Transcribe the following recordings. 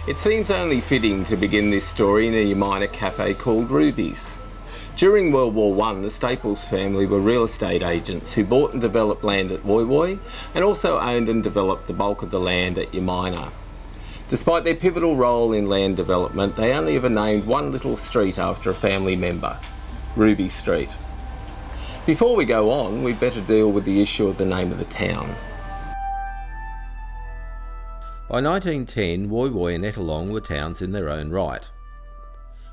It seems only fitting to begin this story in a minor cafe called Ruby's. During World War I, the Staples family were real estate agents who bought and developed land at Woy Woy and also owned and developed the bulk of the land at Umina. Despite their pivotal role in land development, they only ever named one little street after a family member, Ruby Street. Before we go on, we'd better deal with the issue of the name of the town. By 1910, Woy Woy and Ettalong were towns in their own right.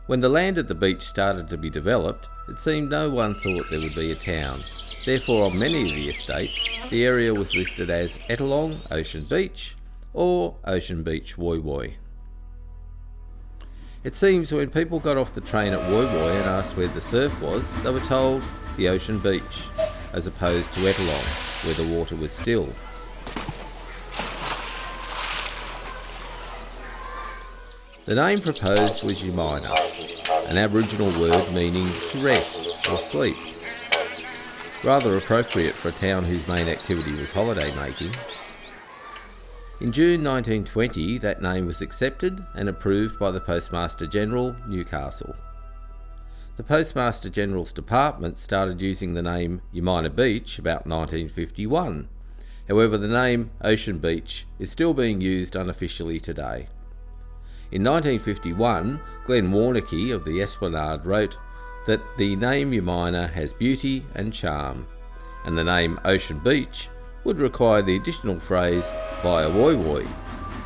When the land at the beach started to be developed, it seemed no one thought there would be a town. Therefore, on many of the estates, the area was listed as Ettalong, Ocean Beach, or Ocean Beach, Woy Woy. It seems when people got off the train at Woy Woy and asked where the surf was, they were told the Ocean Beach, as opposed to Ettalong, where the water was still. The name proposed was Umina, an Aboriginal word meaning to rest or sleep. Rather appropriate for a town whose main activity was holiday making. In June 1920, that name was accepted and approved by the Postmaster General, Newcastle. The Postmaster General's department started using the name Umina Beach about 1951. However, the name Ocean Beach is still being used unofficially today. In 1951, Glen Warnicky of the Esplanade wrote that the name Umina has beauty and charm, and the name Ocean Beach would require the additional phrase via Woy Woy,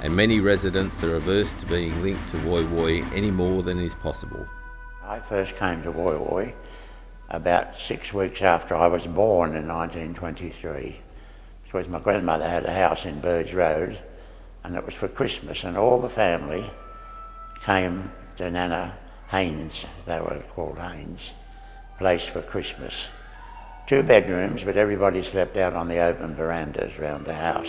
and many residents are averse to being linked to Woy Woy any more than is possible. I first came to Woy Woy about 6 weeks after I was born in 1923, because my grandmother had a house in Burge Road, and it was for Christmas, and all the family came to Nana Haynes, they were called Haynes, place for Christmas. 2 bedrooms, but everybody slept out on the open verandas around the house.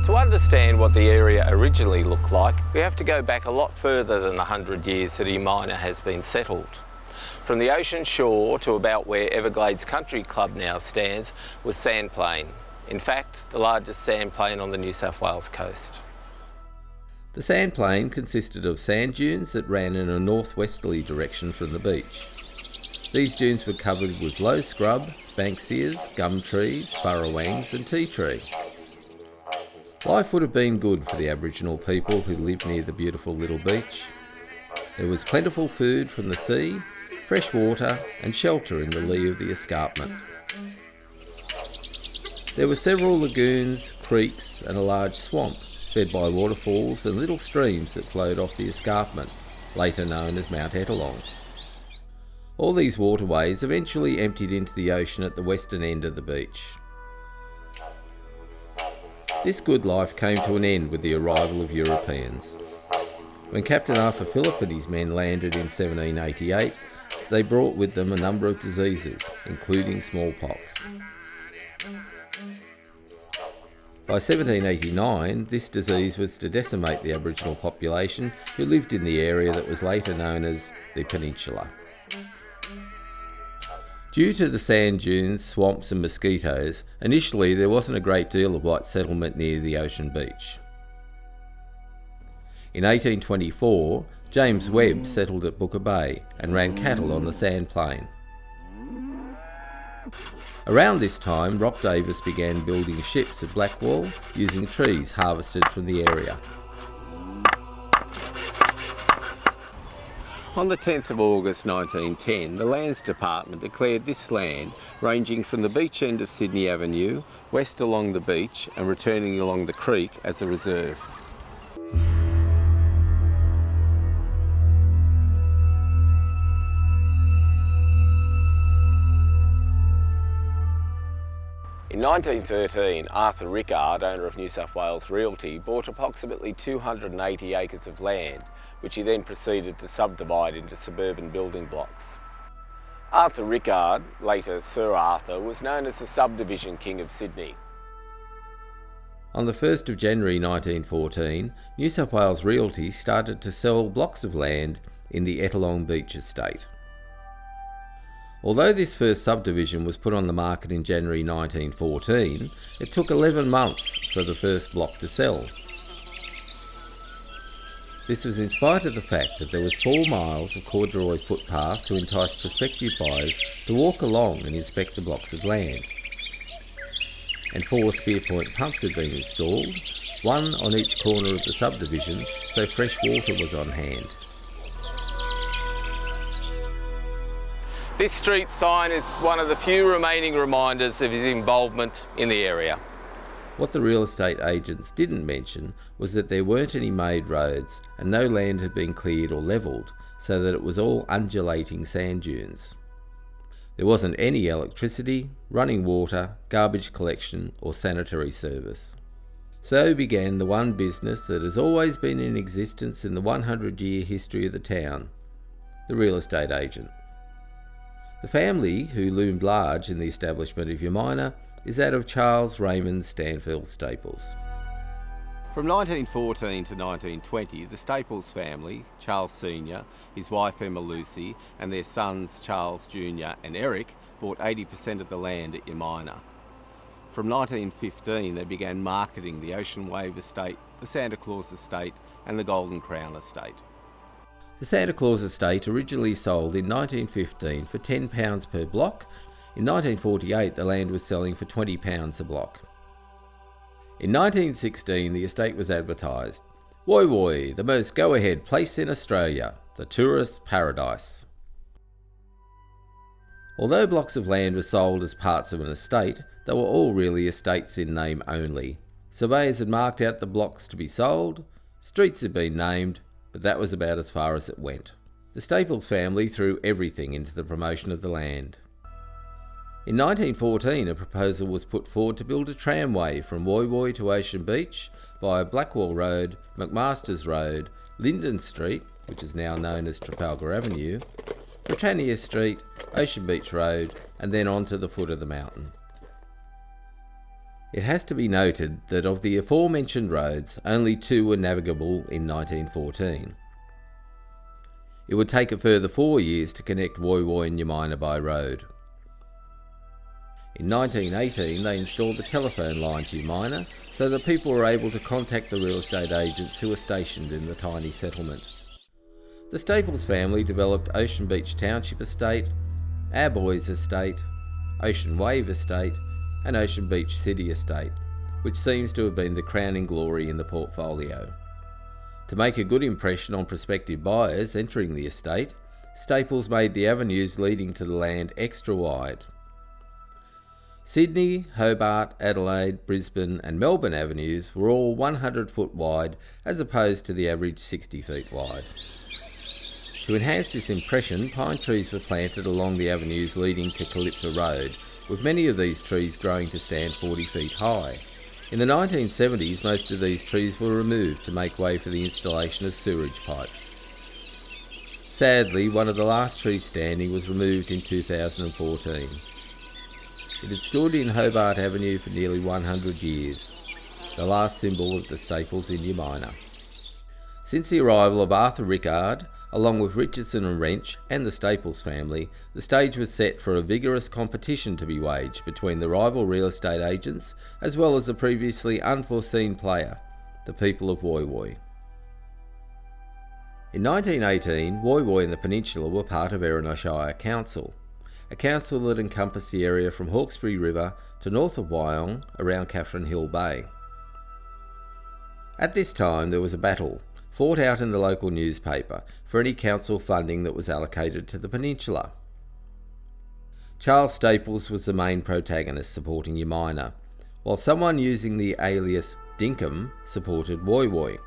To understand what the area originally looked like, we have to go back a lot further than the 100 years that Umina has been settled. From the ocean shore to about where Everglades Country Club now stands was sandplain. In fact, the largest sandplain on the New South Wales coast. The sandplain consisted of sand dunes that ran in a northwesterly direction from the beach. These dunes were covered with low scrub, banksias, gum trees, burrawangs and tea tree. Life would have been good for the Aboriginal people who lived near the beautiful little beach. There was plentiful food from the sea, fresh water and shelter in the lee of the escarpment. There were several lagoons, creeks and a large swamp, fed by waterfalls and little streams that flowed off the escarpment, later known as Mount Ettalong. All these waterways eventually emptied into the ocean at the western end of the beach. This good life came to an end with the arrival of Europeans. When Captain Arthur Phillip and his men landed in 1788, they brought with them a number of diseases, including smallpox. By 1789, this disease was to decimate the Aboriginal population who lived in the area that was later known as the Peninsula. Due to the sand dunes, swamps and mosquitoes, initially there wasn't a great deal of white settlement near the ocean beach. In 1824, James Webb settled at Booker Bay and ran cattle on the sand plain. Around this time, Rob Davis began building ships at Blackwall using trees harvested from the area. On the 10th of August 1910, the Lands Department declared this land, ranging from the beach end of Sydney Avenue, west along the beach and returning along the creek, as a reserve. In 1913, Arthur Rickard, owner of New South Wales Realty, bought approximately 280 acres of land, which he then proceeded to subdivide into suburban building blocks. Arthur Rickard, later Sir Arthur, was known as the subdivision king of Sydney. On the 1st of January 1914, New South Wales Realty started to sell blocks of land in the Ettalong Beach estate. Although this first subdivision was put on the market in January 1914, it took 11 months for the first block to sell. This was in spite of the fact that there was 4 miles of corduroy footpath to entice prospective buyers to walk along and inspect the blocks of land. And 4 spear point pumps had been installed, one on each corner of the subdivision, so fresh water was on hand. This street sign is one of the few remaining reminders of his involvement in the area. What the real estate agents didn't mention was that there weren't any made roads and no land had been cleared or levelled, so that it was all undulating sand dunes. There wasn't any electricity, running water, garbage collection or sanitary service. So began the one business that has always been in existence in the 100-year history of the town, the real estate agent. The family who loomed large in the establishment of Umina is that of Charles Raymond Stanfield Staples. From 1914 to 1920, the Staples family, Charles Sr., his wife Emma Lucy, and their sons Charles Jr. and Eric, bought 80% of the land at Umina. From 1915, they began marketing the Ocean Wave Estate, the Santa Claus Estate, and the Golden Crown Estate. The Santa Claus Estate originally sold in 1915 for £10 per block. In 1948, the land was selling for £20 a block. In 1916, the estate was advertised. Woy Woy, the most go-ahead place in Australia, the tourist paradise. Although blocks of land were sold as parts of an estate, they were all really estates in name only. Surveyors had marked out the blocks to be sold, streets had been named, but that was about as far as it went. The Staples family threw everything into the promotion of the land. In 1914, a proposal was put forward to build a tramway from Woy Woy to Ocean Beach via Blackwall Road, McMaster's Road, Linden Street, which is now known as Trafalgar Avenue, Britannia Street, Ocean Beach Road, and then on to the foot of the mountain. It has to be noted that of the aforementioned roads, only 2 were navigable in 1914. It would take a further 4 years to connect Woy Woy and Umina by road. In 1918, they installed the telephone line to Umina so that people were able to contact the real estate agents who were stationed in the tiny settlement. The Staples family developed Ocean Beach Township Estate, Aboys Estate, Ocean Wave Estate, and Ocean Beach City Estate, which seems to have been the crowning glory in the portfolio. To make a good impression on prospective buyers entering the estate, Staples made the avenues leading to the land extra wide. Sydney, Hobart, Adelaide, Brisbane and Melbourne avenues were all 100 foot wide as opposed to the average 60 feet wide. To enhance this impression, pine trees were planted along the avenues leading to Calypso Road, with many of these trees growing to stand 40 feet high. In the 1970s, most of these trees were removed to make way for the installation of sewerage pipes. Sadly, one of the last trees standing was removed in 2014. It had stood in Hobart Avenue for nearly 100 years, the last symbol of the Staples in Umina. Since the arrival of Arthur Rickard, along with Richardson and Wrench and the Staples family, the stage was set for a vigorous competition to be waged between the rival real estate agents as well as the previously unforeseen player, the people of Woy Woy. In 1918, Woy Woy and the Peninsula were part of Erin Shire Council, a council that encompassed the area from Hawkesbury River to north of Wyong around Catherine Hill Bay. At this time there was a battle fought out in the local newspaper for any council funding that was allocated to the peninsula. Charles Staples was the main protagonist supporting Umina, while someone using the alias Dinkum supported Woy Woy.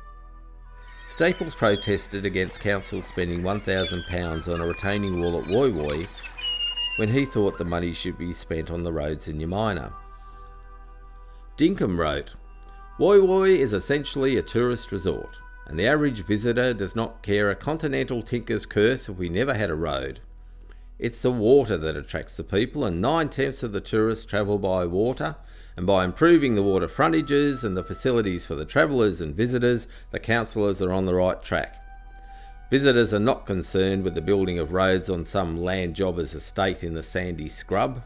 Staples protested against council spending £1,000 on a retaining wall at Woy Woy when he thought the money should be spent on the roads in Umina. Dinkum wrote, "Woy Woy is essentially a tourist resort, and the average visitor does not care a continental tinker's curse if we never had a road. It's the water that attracts the people, and 9/10 of the tourists travel by water, and by improving the water frontages and the facilities for the travellers and visitors, the councillors are on the right track. Visitors are not concerned with the building of roads on some land jobber's estate in the sandy scrub.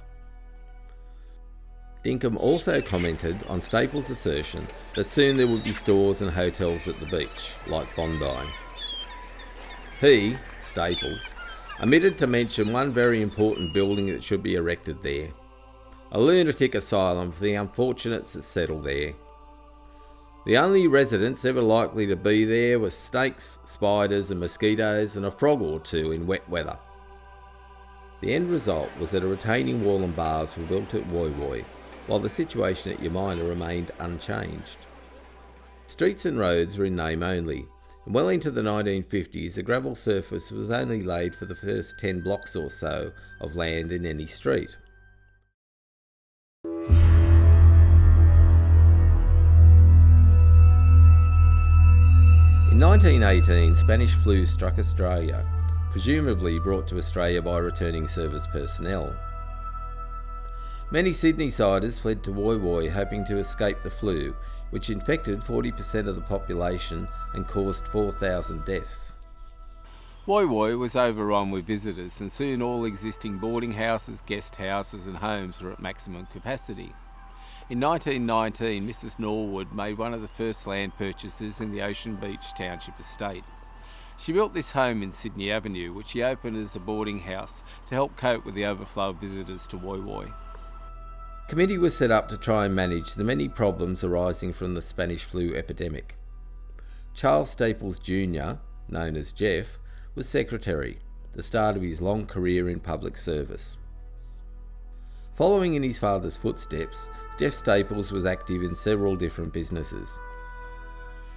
Dinkum also commented on Staples' assertion that soon there would be stores and hotels at the beach, like Bondi. He, Staples, omitted to mention one very important building that should be erected there. A lunatic asylum for the unfortunates that settle there. The only residents ever likely to be there were snakes, spiders and mosquitoes and a frog or two in wet weather. The end result was that a retaining wall and bars were built at Woy Woy, while the situation at Umina remained unchanged. Streets and roads were in name only, and well into the 1950s a gravel surface was only laid for the first 10 blocks or so of land in any street. In 1918, Spanish flu struck Australia, presumably brought to Australia by returning service personnel. Many Sydney-siders fled to Woy Woy hoping to escape the flu, which infected 40% of the population and caused 4,000 deaths. Woy Woy was overrun with visitors, and soon all existing boarding houses, guest houses and homes were at maximum capacity. In 1919, Mrs Norwood made one of the first land purchases in the Ocean Beach Township estate. She built this home in Sydney Avenue, which she opened as a boarding house to help cope with the overflow of visitors to Woy Woy. A committee was set up to try and manage the many problems arising from the Spanish flu epidemic. Charles Staples Jr., known as Jeff, was secretary, the start of his long career in public service. Following in his father's footsteps, Jeff Staples was active in several different businesses.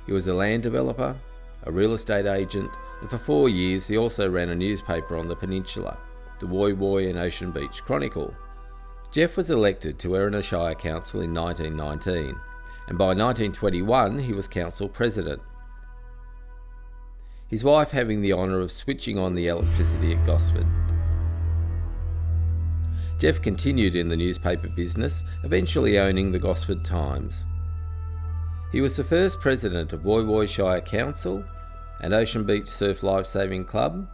He was a land developer, a real estate agent, and for 4 years he also ran a newspaper on the peninsula, the Woy Woy and Ocean Beach Chronicle. Jeff was elected to Erin Shire Council in 1919, and by 1921 he was council president, his wife having the honour of switching on the electricity at Gosford. Jeff continued in the newspaper business, eventually owning the Gosford Times. He was the first president of Woy Woy Shire Council and Ocean Beach Surf Lifesaving Club,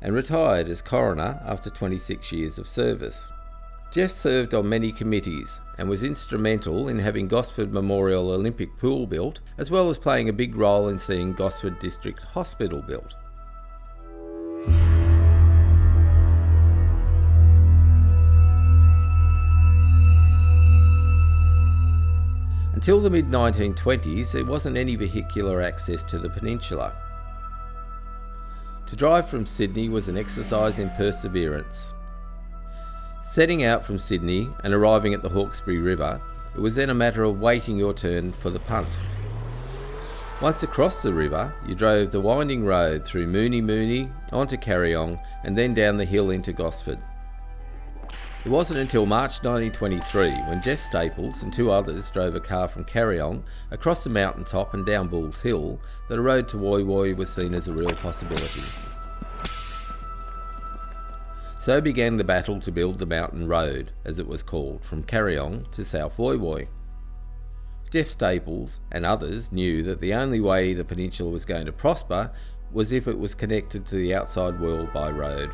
and retired as coroner after 26 years of service. Jeff served on many committees and was instrumental in having Gosford Memorial Olympic Pool built, as well as playing a big role in seeing Gosford District Hospital built. Until the mid-1920s, there wasn't any vehicular access to the peninsula. To drive from Sydney was an exercise in perseverance. Setting out from Sydney and arriving at the Hawkesbury River, it was then a matter of waiting your turn for the punt. Once across the river, you drove the winding road through Mooney Mooney, onto Carryong, and then down the hill into Gosford. It wasn't until March 1923 when Jeff Staples and 2 others drove a car from Carryong across the mountaintop and down Bulls Hill that a road to Woy Woy was seen as a real possibility. So began the battle to build the mountain road, as it was called, from Carryong to South Woy Woy. Jeff Staples and others knew that the only way the peninsula was going to prosper was if it was connected to the outside world by road.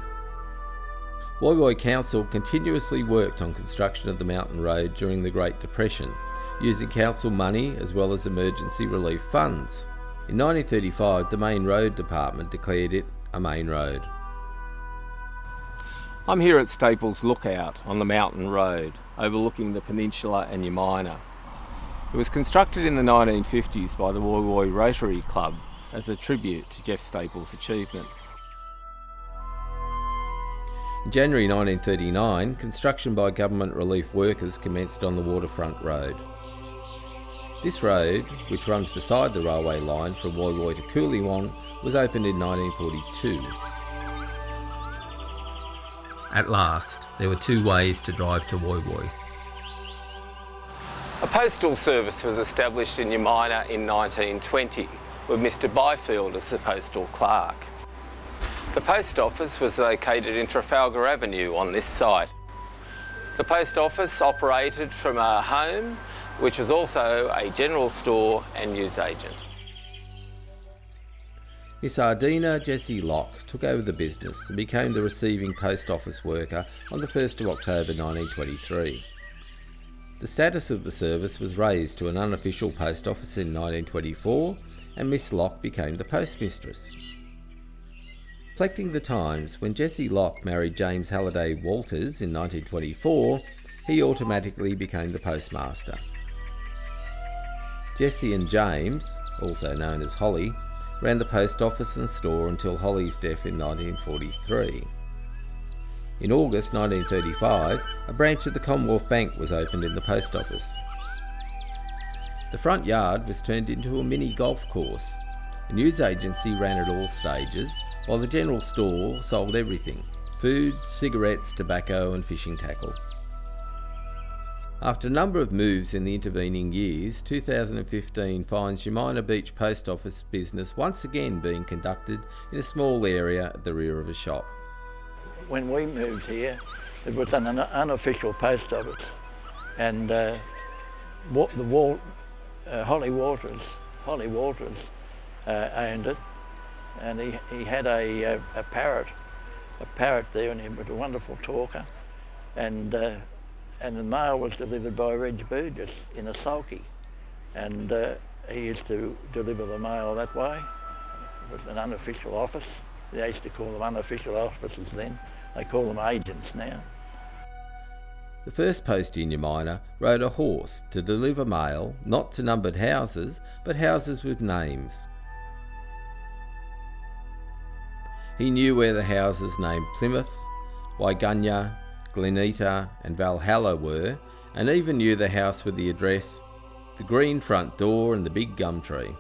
Woy Woy Council continuously worked on construction of the mountain road during the Great Depression, using council money as well as emergency relief funds. In 1935, the Main Road Department declared it a main road. I'm here at Staples Lookout on the mountain road, overlooking the peninsula and Umina. It was constructed in the 1950s by the Woy Woy Rotary Club as a tribute to Jeff Staples' achievements. In January 1939, construction by government relief workers commenced on the waterfront road. This road, which runs beside the railway line from Woy Woy to Coolywong, was opened in 1942. At last, there were 2 ways to drive to Woy Woy. A postal service was established in Umina in 1920, with Mr Byfield as the postal clerk. The post office was located in Trafalgar Avenue on this site. The post office operated from a home, which was also a general store and newsagent. Miss Ardina Jessie Locke took over the business and became the receiving post office worker on the 1st of October 1923. The status of the service was raised to an unofficial post office in 1924, and Miss Locke became the postmistress. Reflecting the times, when Jessie Locke married James Halliday Walters in 1924, he automatically became the postmaster. Jessie and James, also known as Holly, ran the post office and store until Holly's death in 1943. In August 1935, a branch of the Commonwealth Bank was opened in the post office. The front yard was turned into a mini golf course. A news agency ran at all stages, while the general store sold everything: food, cigarettes, tobacco and fishing tackle. After a number of moves in the intervening years, 2015 finds Umina Beach Post Office business once again being conducted in a small area at the rear of a shop. When we moved here, it was an unofficial post office, and Holly Walters owned it, and he had a parrot there, and he was a wonderful talker, and the mail was delivered by Reg Burgess in a sulky, and he used to deliver the mail that way. It was an unofficial office. They used to call them unofficial offices then. They call them agents now. The first post in Umina rode a horse to deliver mail, not to numbered houses, but houses with names. He knew where the houses named Plymouth, Waigunya, Gleneta and Valhalla were, and even knew the house with the address, the green front door and the big gum tree.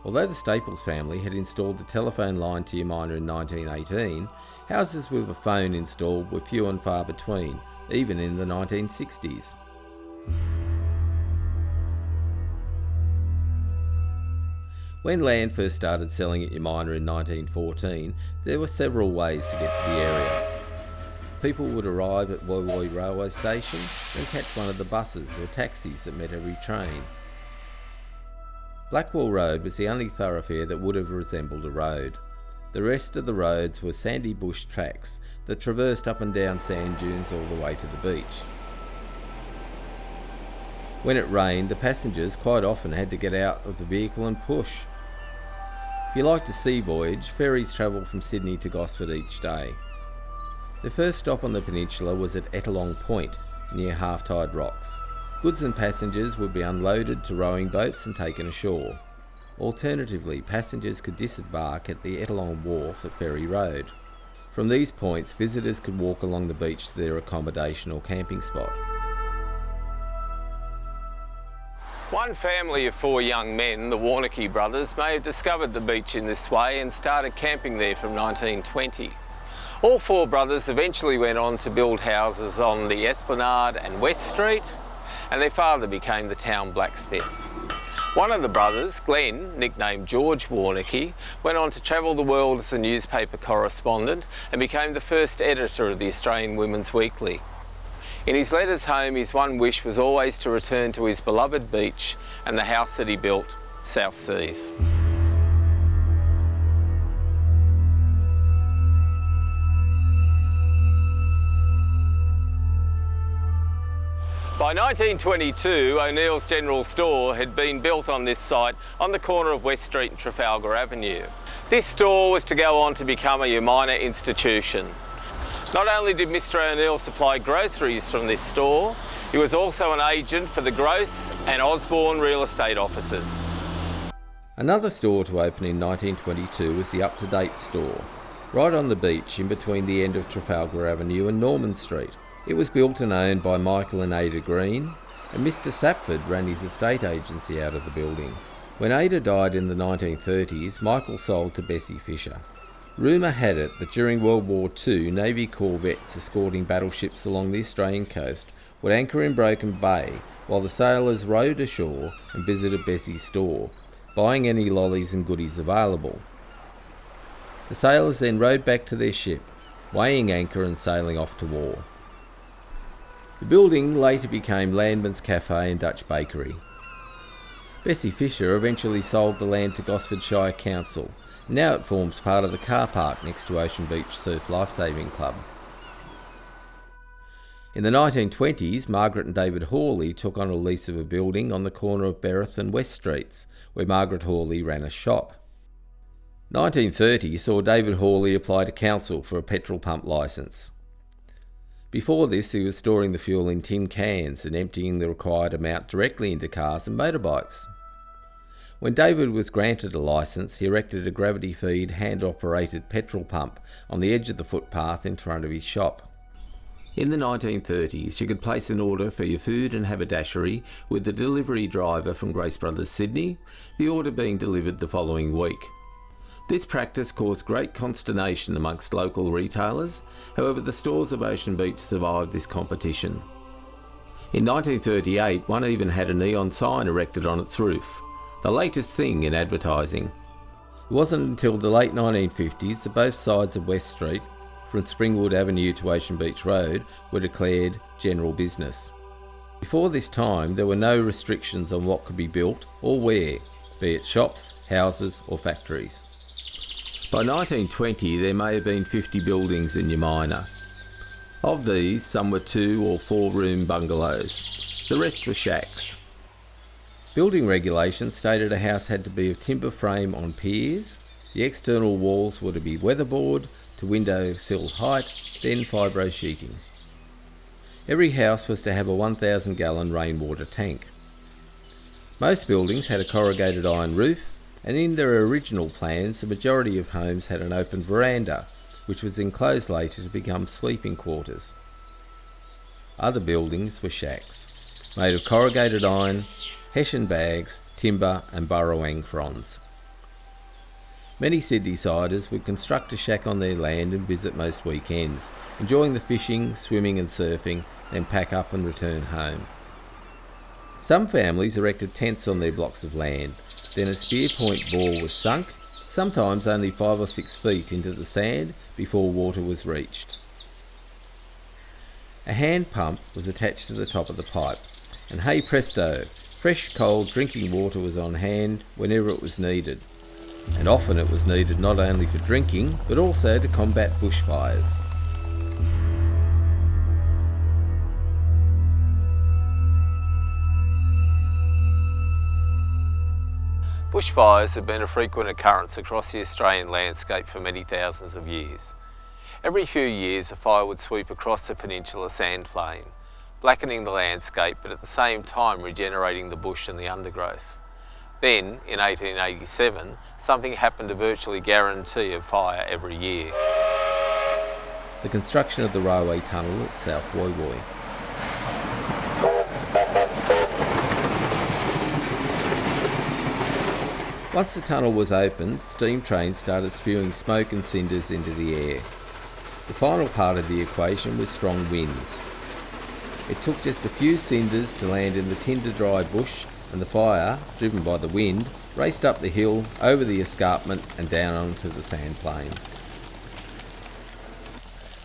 Although the Staples family had installed the telephone line to Umina in 1918, houses with a phone installed were few and far between, even in the 1960s. When land first started selling at Umina in 1914, there were several ways to get to the area. People would arrive at Woy Woy railway station and catch one of the buses or taxis that met every train. Blackwall Road was the only thoroughfare that would have resembled a road. The rest of the roads were sandy bush tracks that traversed up and down sand dunes all the way to the beach. When it rained, the passengers quite often had to get out of the vehicle and push. If you liked a sea voyage, ferries travelled from Sydney to Gosford each day. The first stop on the peninsula was at Ettalong Point, near Half-Tide Rocks. Goods and passengers would be unloaded to rowing boats and taken ashore. Alternatively, passengers could disembark at the Ettalong Wharf at Ferry Road. From these points, visitors could walk along the beach to their accommodation or camping spot. One family of 4 young men, the Warneke brothers, may have discovered the beach in this way and started camping there from 1920. All 4 brothers eventually went on to build houses on the Esplanade and West Street, and their father became the town blacksmith. One of the brothers, Glenn, nicknamed George Warneke, went on to travel the world as a newspaper correspondent and became the first editor of the Australian Women's Weekly. In his letters home, his one wish was always to return to his beloved beach and the house that he built, South Seas. By 1922, O'Neill's General Store had been built on this site on the corner of West Street and Trafalgar Avenue. This store was to go on to become a Umina institution. Not only did Mr O'Neill supply groceries from this store, he was also an agent for the Gross and Osborne real estate offices. Another store to open in 1922 was the Up to Date store, right on the beach in between the end of Trafalgar Avenue and Norman Street. It was built and owned by Michael and Ada Green, and Mr Sapford ran his estate agency out of the building. When Ada died in the 1930s, Michael sold to Bessie Fisher. Rumour had it that during World War II, Navy corvettes escorting battleships along the Australian coast would anchor in Broken Bay while the sailors rowed ashore and visited Bessie's store, buying any lollies and goodies available. The sailors then rowed back to their ship, weighing anchor and sailing off to war. The building later became Landman's Cafe and Dutch Bakery. Bessie Fisher eventually sold the land to Gosford Shire Council. Now it forms part of the car park next to Ocean Beach Surf Lifesaving Club. In the 1920s, Margaret and David Hawley took on a lease of a building on the corner of Bereth and West Streets, where Margaret Hawley ran a shop. 1930 saw David Hawley apply to council for a petrol pump licence. Before this, he was storing the fuel in tin cans and emptying the required amount directly into cars and motorbikes. When David was granted a licence, he erected a gravity-feed, hand-operated petrol pump on the edge of the footpath in front of his shop. In the 1930s, you could place an order for your food and haberdashery with the delivery driver from Grace Brothers Sydney, the order being delivered the following week. This practice caused great consternation amongst local retailers. However, the stores of Ocean Beach survived this competition. In 1938, one even had a neon sign erected on its roof, the latest thing in advertising. It wasn't until the late 1950s that both sides of West Street, from Springwood Avenue to Ocean Beach Road, were declared general business. Before this time, there were no restrictions on what could be built or where, be it shops, houses or factories. By 1920, there may have been 50 buildings in Umina. Of these, some were 2 or 4 room bungalows. The rest were shacks. Building regulations stated a house had to be of timber frame on piers, the external walls were to be weatherboard to window sill height, then fibro sheeting. Every house was to have a 1,000 gallon rainwater tank. Most buildings had a corrugated iron roof, and in their original plans the majority of homes had an open veranda, which was enclosed later to become sleeping quarters. Other buildings were shacks, made of corrugated iron, hessian bags, timber and burrowang fronds. Many Sydney-siders would construct a shack on their land and visit most weekends, enjoying the fishing, swimming and surfing, then pack up and return home. Some families erected tents on their blocks of land, then a spear point bore was sunk, sometimes only 5 or 6 feet into the sand before water was reached. A hand pump was attached to the top of the pipe, and hey presto, fresh cold drinking water was on hand whenever it was needed. And often it was needed not only for drinking, but also to combat bushfires. Bushfires have been a frequent occurrence across the Australian landscape for many thousands of years. Every few years a fire would sweep across the peninsular sandplain, blackening the landscape but at the same time regenerating the bush and the undergrowth. Then, in 1887, something happened to virtually guarantee a fire every year. The construction of the railway tunnel at South Woy Woy. Once the tunnel was opened, steam trains started spewing smoke and cinders into the air. The final part of the equation was strong winds. It took just a few cinders to land in the tinder-dry bush, and the fire, driven by the wind, raced up the hill, over the escarpment and down onto the sandplain.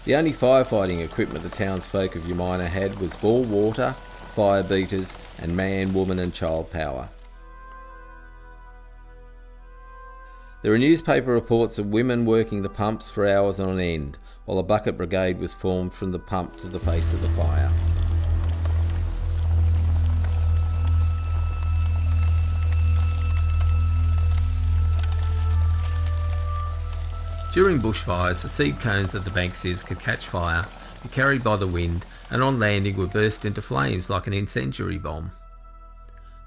The only firefighting equipment the townsfolk of Umina had was bore water, fire beaters and man, woman and child power. There are newspaper reports of women working the pumps for hours on end, while a bucket brigade was formed from the pump to the face of the fire. During bushfires, the seed cones of the banksias could catch fire, be carried by the wind, and on landing would burst into flames like an incendiary bomb.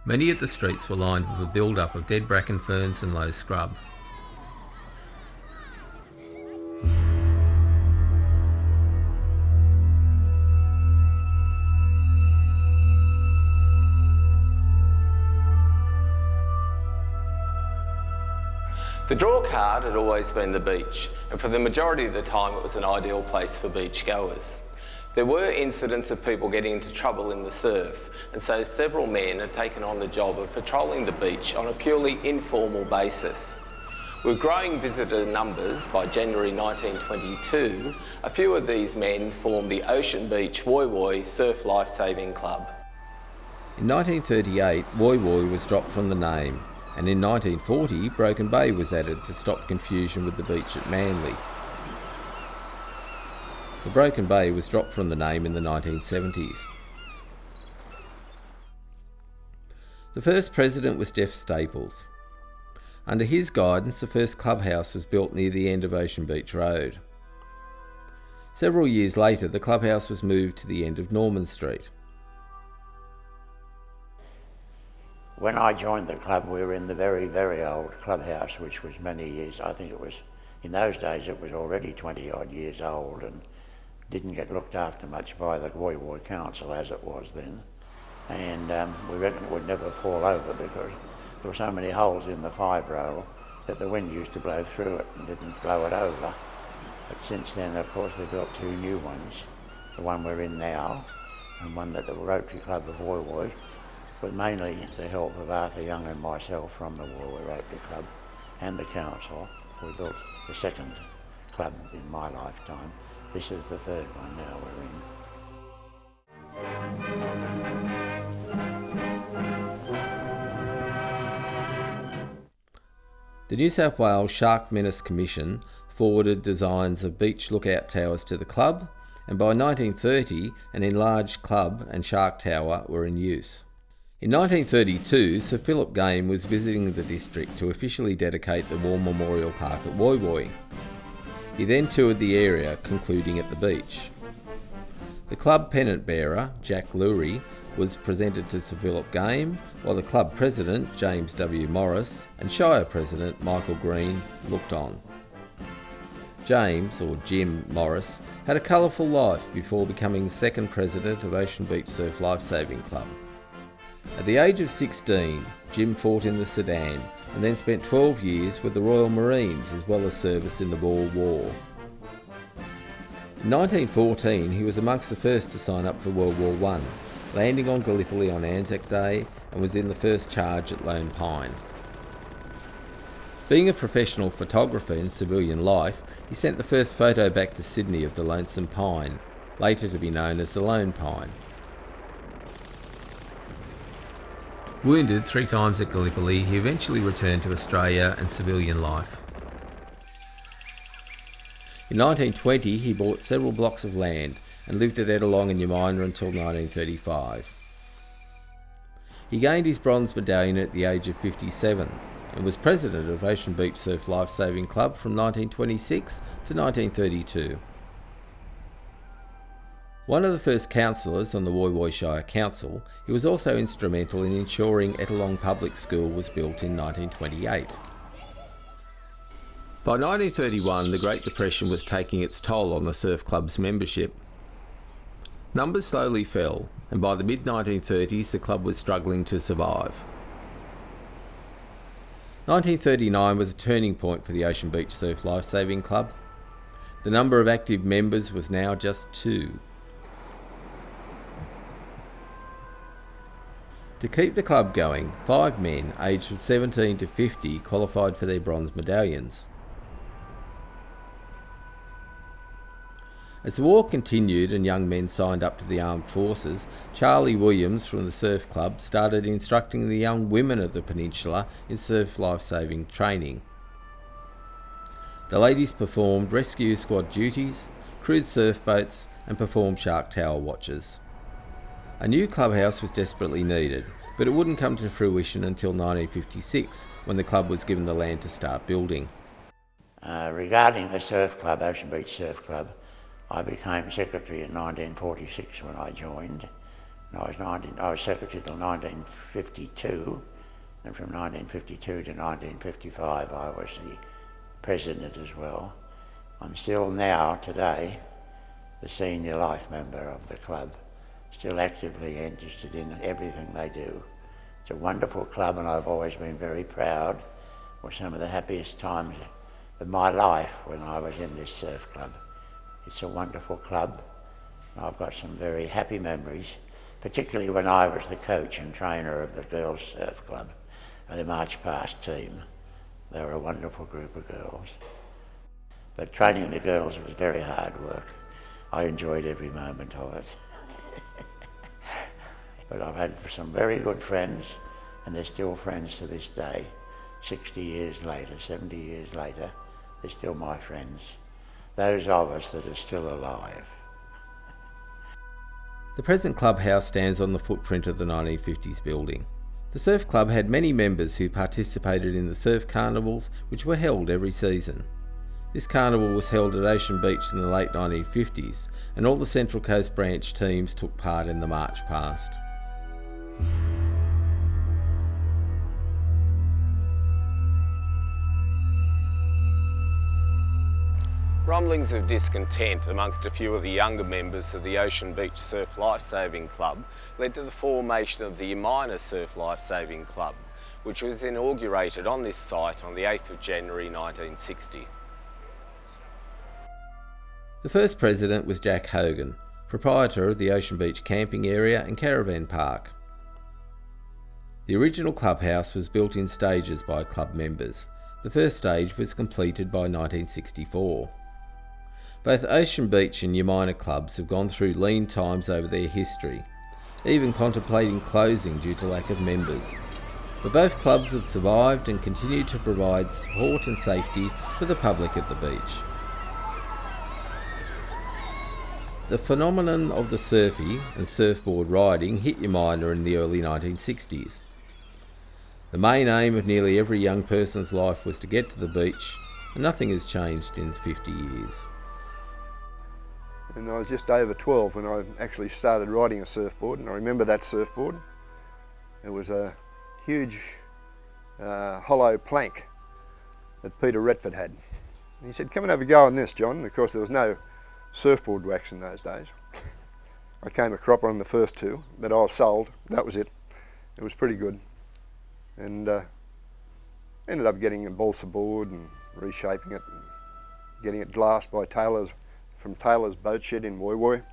Many of the streets were lined with a build-up of dead bracken ferns and low scrub. The draw card had always been the beach, and for the majority of the time it was an ideal place for beach goers. There were incidents of people getting into trouble in the surf, and so several men had taken on the job of patrolling the beach on a purely informal basis. With growing visitor numbers, by January 1922, a few of these men formed the Ocean Beach Woy Woy Surf Lifesaving Club. In 1938, Woy Woy was dropped from the name, and in 1940, Broken Bay was added to stop confusion with the beach at Manly. The Broken Bay was dropped from the name in the 1970s. The first president was Jeff Staples. Under his guidance, the first clubhouse was built near the end of Ocean Beach Road. Several years later, the clubhouse was moved to the end of Norman Street. When I joined the club, we were in the very, very old clubhouse, which was many years, I think it was, in those days it was already 20 odd years old and didn't get looked after much by the Woy Woy Council as it was then. And we reckon it would never fall over because there were so many holes in the fibro that the wind used to blow through it and didn't blow it over. But since then, of course, they built two new ones, the one we're in now and one that the Rotary Club of Woy Woy, with mainly the help of Arthur Young and myself from the Woy Woy Rotary Club and the council. We built the second club in my lifetime. This is the third one now we're in. The New South Wales Shark Menace Commission forwarded designs of beach lookout towers to the club, and by 1930 an enlarged club and shark tower were in use. In 1932, Sir Philip Game was visiting the district to officially dedicate the War Memorial Park at Woy Woy. He then toured the area, concluding at the beach. The club pennant bearer, Jack Lurie, was presented to Sir Philip Game, while the club president, James W. Morris, and Shire president, Michael Green, looked on. James, or Jim Morris, had a colourful life before becoming second president of Ocean Beach Surf Lifesaving Club. At the age of 16, Jim fought in the Sudan and then spent 12 years with the Royal Marines as well as service in the Boer War. In 1914, he was amongst the first to sign up for World War I, landing on Gallipoli on Anzac Day and was in the first charge at Lone Pine. Being a professional photographer in civilian life, he sent the first photo back to Sydney of the Lonesome Pine, later to be known as the Lone Pine. Wounded 3 times at Gallipoli, he eventually returned to Australia and civilian life. In 1920, he bought several blocks of land and lived at Edelong and Umina until 1935. He gained his bronze medallion at the age of 57 and was president of Ocean Beach Surf Lifesaving Club from 1926 to 1932. One of the first councillors on the Woy Woy Shire Council, he was also instrumental in ensuring Edelong Public School was built in 1928. By 1931, the Great Depression was taking its toll on the surf club's membership. Numbers slowly fell, and by the mid-1930s the club was struggling to survive. 1939 was a turning point for the Ocean Beach Surf Lifesaving Club. The number of active members was now just 2. To keep the club going, 5 men aged from 17 to 50 qualified for their bronze medallions. As the war continued and young men signed up to the armed forces, Charlie Williams from the Surf Club started instructing the young women of the peninsula in surf lifesaving training. The ladies performed rescue squad duties, crewed surf boats and performed shark tower watches. A new clubhouse was desperately needed, but it wouldn't come to fruition until 1956, when the club was given the land to start building. Regarding the surf club, Ocean Beach Surf Club, I became secretary in 1946 when I joined. And I was secretary till 1952, and from 1952 to 1955 I was the president as well. I'm still now, today, the senior life member of the club, still actively interested in everything they do. It's a wonderful club and I've always been very proud. It was some of the happiest times of my life when I was in this surf club. It's a wonderful club. I've got some very happy memories, particularly when I was the coach and trainer of the girls' surf club, the March Past team. They were a wonderful group of girls. But training the girls was very hard work. I enjoyed every moment of it. But I've had some very good friends, and they're still friends to this day. 60 years later, 70 years later, they're still my friends. Those of us that are still alive. The present clubhouse stands on the footprint of the 1950s building. The surf club had many members who participated in the surf carnivals which were held every season. This carnival was held at Ocean Beach in the late 1950s, and all the Central Coast branch teams took part in the march past. Rumblings of discontent amongst a few of the younger members of the Ocean Beach Surf Lifesaving Club led to the formation of the Umina Surf Lifesaving Club, which was inaugurated on this site on the 8th of January 1960. The first president was Jack Hogan, proprietor of the Ocean Beach camping area and caravan park. The original clubhouse was built in stages by club members. The first stage was completed by 1964. Both Ocean Beach and Umina clubs have gone through lean times over their history, even contemplating closing due to lack of members. But both clubs have survived and continue to provide support and safety for the public at the beach. The phenomenon of the surfy and surfboard riding hit Umina in the early 1960s. The main aim of nearly every young person's life was to get to the beach, and nothing has changed in 50 years. And I was just over 12 when I actually started riding a surfboard, and I remember that surfboard. It was a huge hollow plank that Peter Retford had. He said, "Come and have a go on this, John." And of course there was no surfboard wax in those days. I came a cropper on the first two, but I was sold. That was it. It was pretty good. And ended up getting a balsa board and reshaping it and getting it glassed by from Taylor's boat shed in Woy Woy.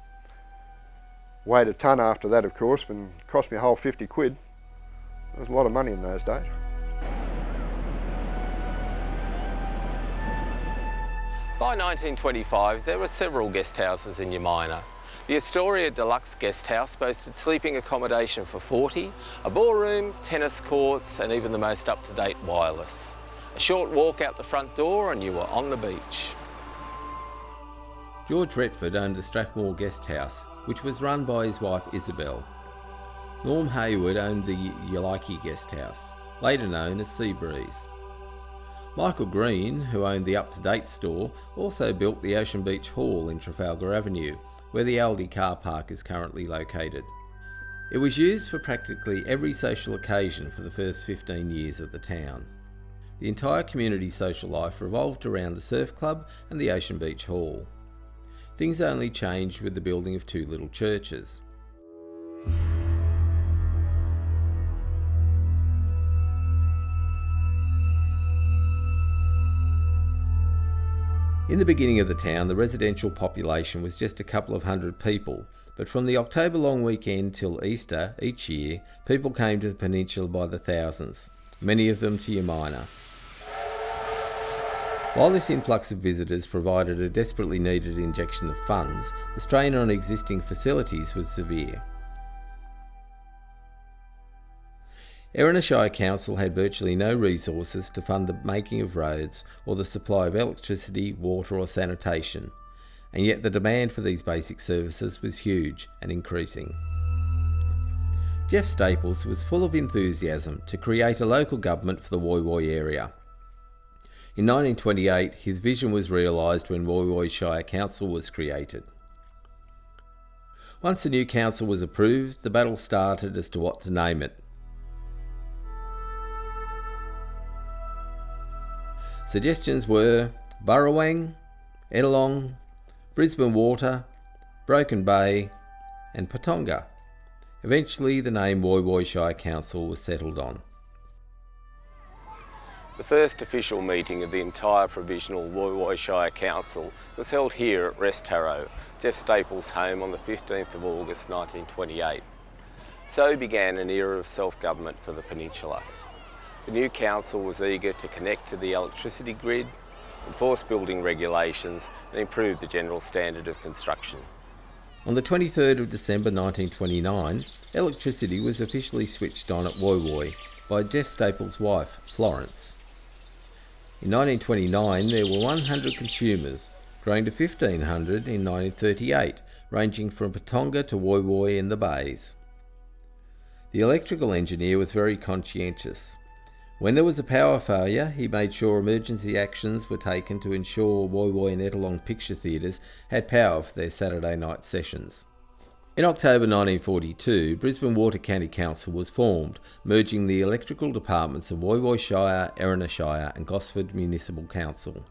Weighed a tonne after that, of course, and cost me a whole 50 quid. It was a lot of money in those days. By 1925, there were several guest houses in Umina. The Astoria Deluxe Guest House boasted sleeping accommodation for 40, a ballroom, tennis courts, and even the most up-to-date wireless. A short walk out the front door and you were on the beach. George Retford owned the Strathmore Guest House, which was run by his wife Isabel. Norm Hayward owned the Yaliki Guest House, later known as Sea Breeze. Michael Green, who owned the Up-to-Date store, also built the Ocean Beach Hall in Trafalgar Avenue, where the Aldi car park is currently located. It was used for practically every social occasion for the first 15 years of the town. The entire community's social life revolved around the surf club and the Ocean Beach Hall. Things only changed with the building of two little churches. In the beginning of the town, the residential population was just a couple of hundred people, but from the October long weekend till Easter each year, people came to the peninsula by the thousands, many of them to Umina. While this influx of visitors provided a desperately needed injection of funds, the strain on existing facilities was severe. Erin Shire Council had virtually no resources to fund the making of roads or the supply of electricity, water or sanitation, and yet the demand for these basic services was huge and increasing. Jeff Staples was full of enthusiasm to create a local government for the Woy Woy area. In 1928, his vision was realised when Woy Woy Shire Council was created. Once the new council was approved, the battle started as to what to name it. Suggestions were Burrawang, Edelong, Brisbane Water, Broken Bay and Patonga. Eventually the name Woy Woy Shire Council was settled on. The first official meeting of the entire provisional Woy Woy Shire Council was held here at Rest Harrow, Jeff Staples' home, on the 15th of August 1928. So began an era of self-government for the peninsula. The new council was eager to connect to the electricity grid, enforce building regulations and improve the general standard of construction. On the 23rd of December 1929, electricity was officially switched on at Woy Woy by Jeff Staples' wife, Florence. In 1929 there were 100 consumers, growing to 1,500 in 1938, ranging from Patonga to Woy Woy in the bays. The electrical engineer was very conscientious. When there was a power failure, he made sure emergency actions were taken to ensure Woy Woy and Ettalong picture theatres had power for their Saturday night sessions. In October 1942, Brisbane Water County Council was formed, merging the electrical departments of Woy Woy Shire, Erina Shire and Gosford Municipal Council.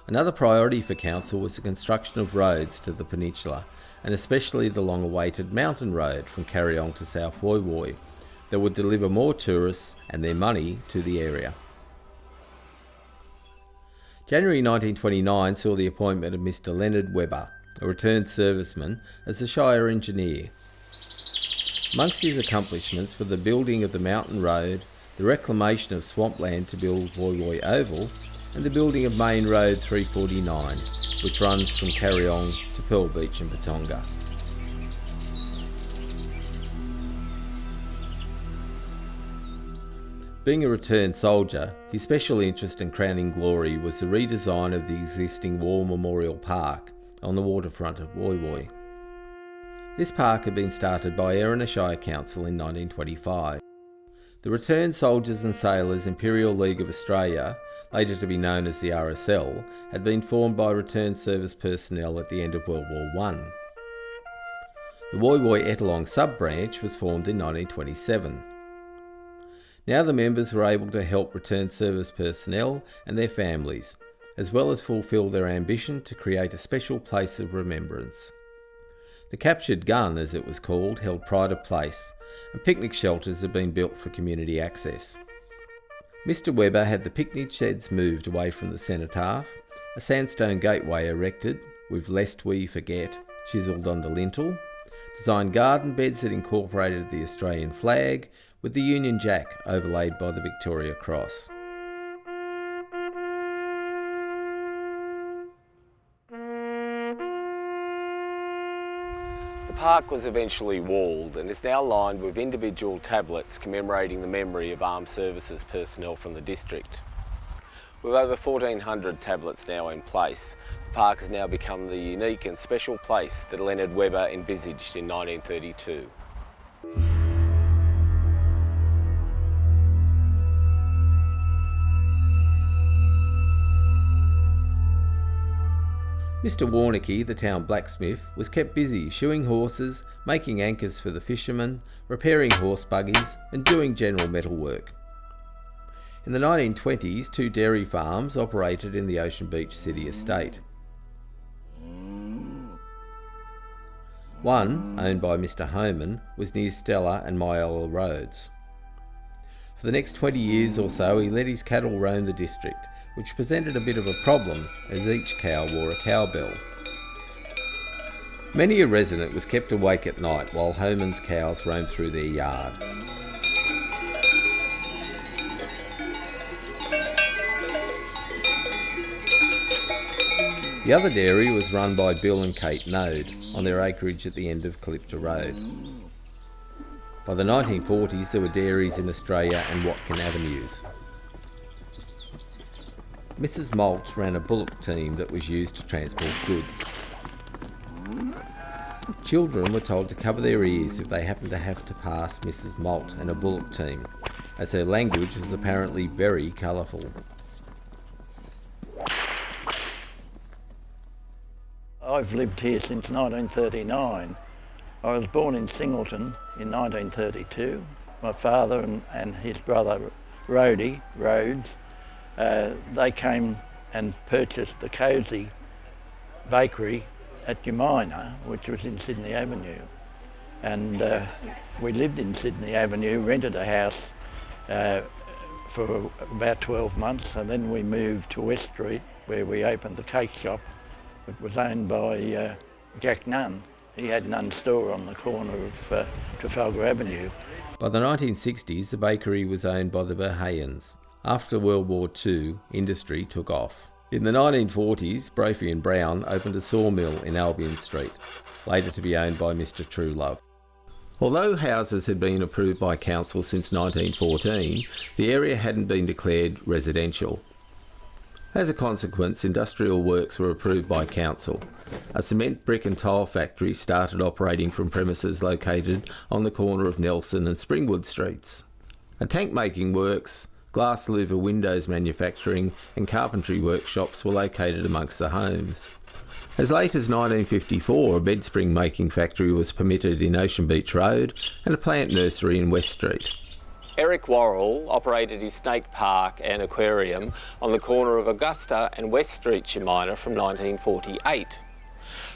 Another priority for Council was the construction of roads to the peninsula, and especially the long-awaited mountain road from Carryong to South Woy Woy, that would deliver more tourists and their money to the area. January 1929 saw the appointment of Mr. Leonard Webber, a returned serviceman, as the Shire engineer. Amongst his accomplishments were the building of the mountain road, the reclamation of swampland to build Woy Woy Oval, and the building of Main Road 349, which runs from Carryong to Pearl Beach and Patonga. Being a returned soldier, his special interest and crowning glory was the redesign of the existing War Memorial Park on the waterfront of Woy Woy. This park had been started by Erina Shire Council in 1925. The Returned Soldiers and Sailors Imperial League of Australia, later to be known as the RSL, had been formed by returned service personnel at the end of World War I. The Woy Woy Ettalong sub-branch was formed in 1927. Now the members were able to help returned service personnel and their families, as well as fulfil their ambition to create a special place of remembrance. The captured gun, as it was called, held pride of place, and picnic shelters had been built for community access. Mr. Webber had the picnic sheds moved away from the cenotaph, a sandstone gateway erected, with "Lest We Forget" chiselled on the lintel, designed garden beds that incorporated the Australian flag, with the Union Jack overlaid by the Victoria Cross. The park was eventually walled and is now lined with individual tablets commemorating the memory of armed services personnel from the district. With over 1,400 tablets now in place, the park has now become the unique and special place that Leonard Webber envisaged in 1932. Mr. Warnicky, the town blacksmith, was kept busy shoeing horses, making anchors for the fishermen, repairing horse buggies and doing general metal work. In the 1920s, 2 dairy farms operated in the Ocean Beach City estate. One, owned by Mr. Homan, was near Stella and Myella Roads. For the next 20 years or so, he let his cattle roam the district, which presented a bit of a problem as each cow wore a cowbell. Many a resident was kept awake at night while Homan's cows roamed through their yard. The other dairy was run by Bill and Kate Node on their acreage at the end of Calypta Road. By the 1940s there were dairies in Australia and Watkin Avenues. Mrs. Malt ran a Bullock team that was used to transport goods. Children were told to cover their ears if they happened to have to pass Mrs. Malt and a Bullock team, as her language was apparently very colourful. I've lived here since 1939. I was born in Singleton in 1932. My father and his brother Rhodes, they came and purchased the Cosy bakery at Umina, which was in Sydney Avenue. And we lived in Sydney Avenue, rented a house for about 12 months, and then we moved to West Street, where we opened the cake shop. It was owned by Jack Nunn. He had Nunn's store on the corner of Trafalgar Avenue. By the 1960s, the bakery was owned by the Verheyens. After World War II, industry took off. In the 1940s, Brophy and Brown opened a sawmill in Albion Street, later to be owned by Mr. Truelove. Although houses had been approved by council since 1914, the area hadn't been declared residential. As a consequence, industrial works were approved by council. A cement, brick and tile factory started operating from premises located on the corner of Nelson and Springwood Streets. A tank making works, glass louver windows manufacturing and carpentry workshops were located amongst the homes. As late as 1954, a bed spring making factory was permitted in Ocean Beach Road and a plant nursery in West Street. Eric Worrell operated his snake park and aquarium on the corner of Augusta and West Street, Umina from 1948.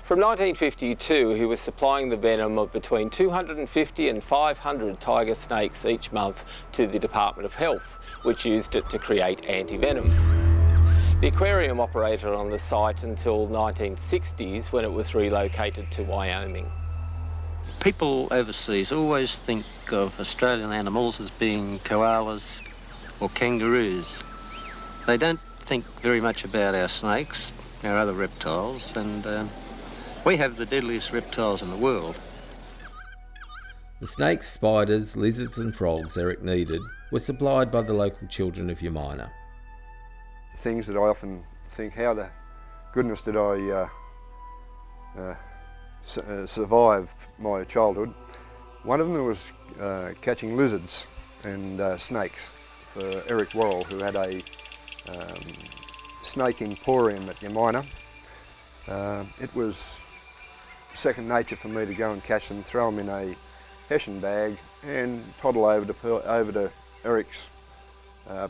From 1952, he was supplying the venom of between 250 and 500 tiger snakes each month to the Department of Health, which used it to create anti-venom. The aquarium operated on the site until 1960s, when it was relocated to Wyoming. People overseas always think of Australian animals as being koalas or kangaroos. They don't think very much about our snakes, our other reptiles, and we have the deadliest reptiles in the world. The snakes, spiders, lizards and frogs Eric needed were supplied by the local children of Umina. Things that I often think, how the goodness did I survive my childhood. One of them was catching lizards and snakes for Eric Worrell, who had a snake emporium at Umina. It was second nature for me to go and catch them, throw them in a hessian bag and toddle over to Eric's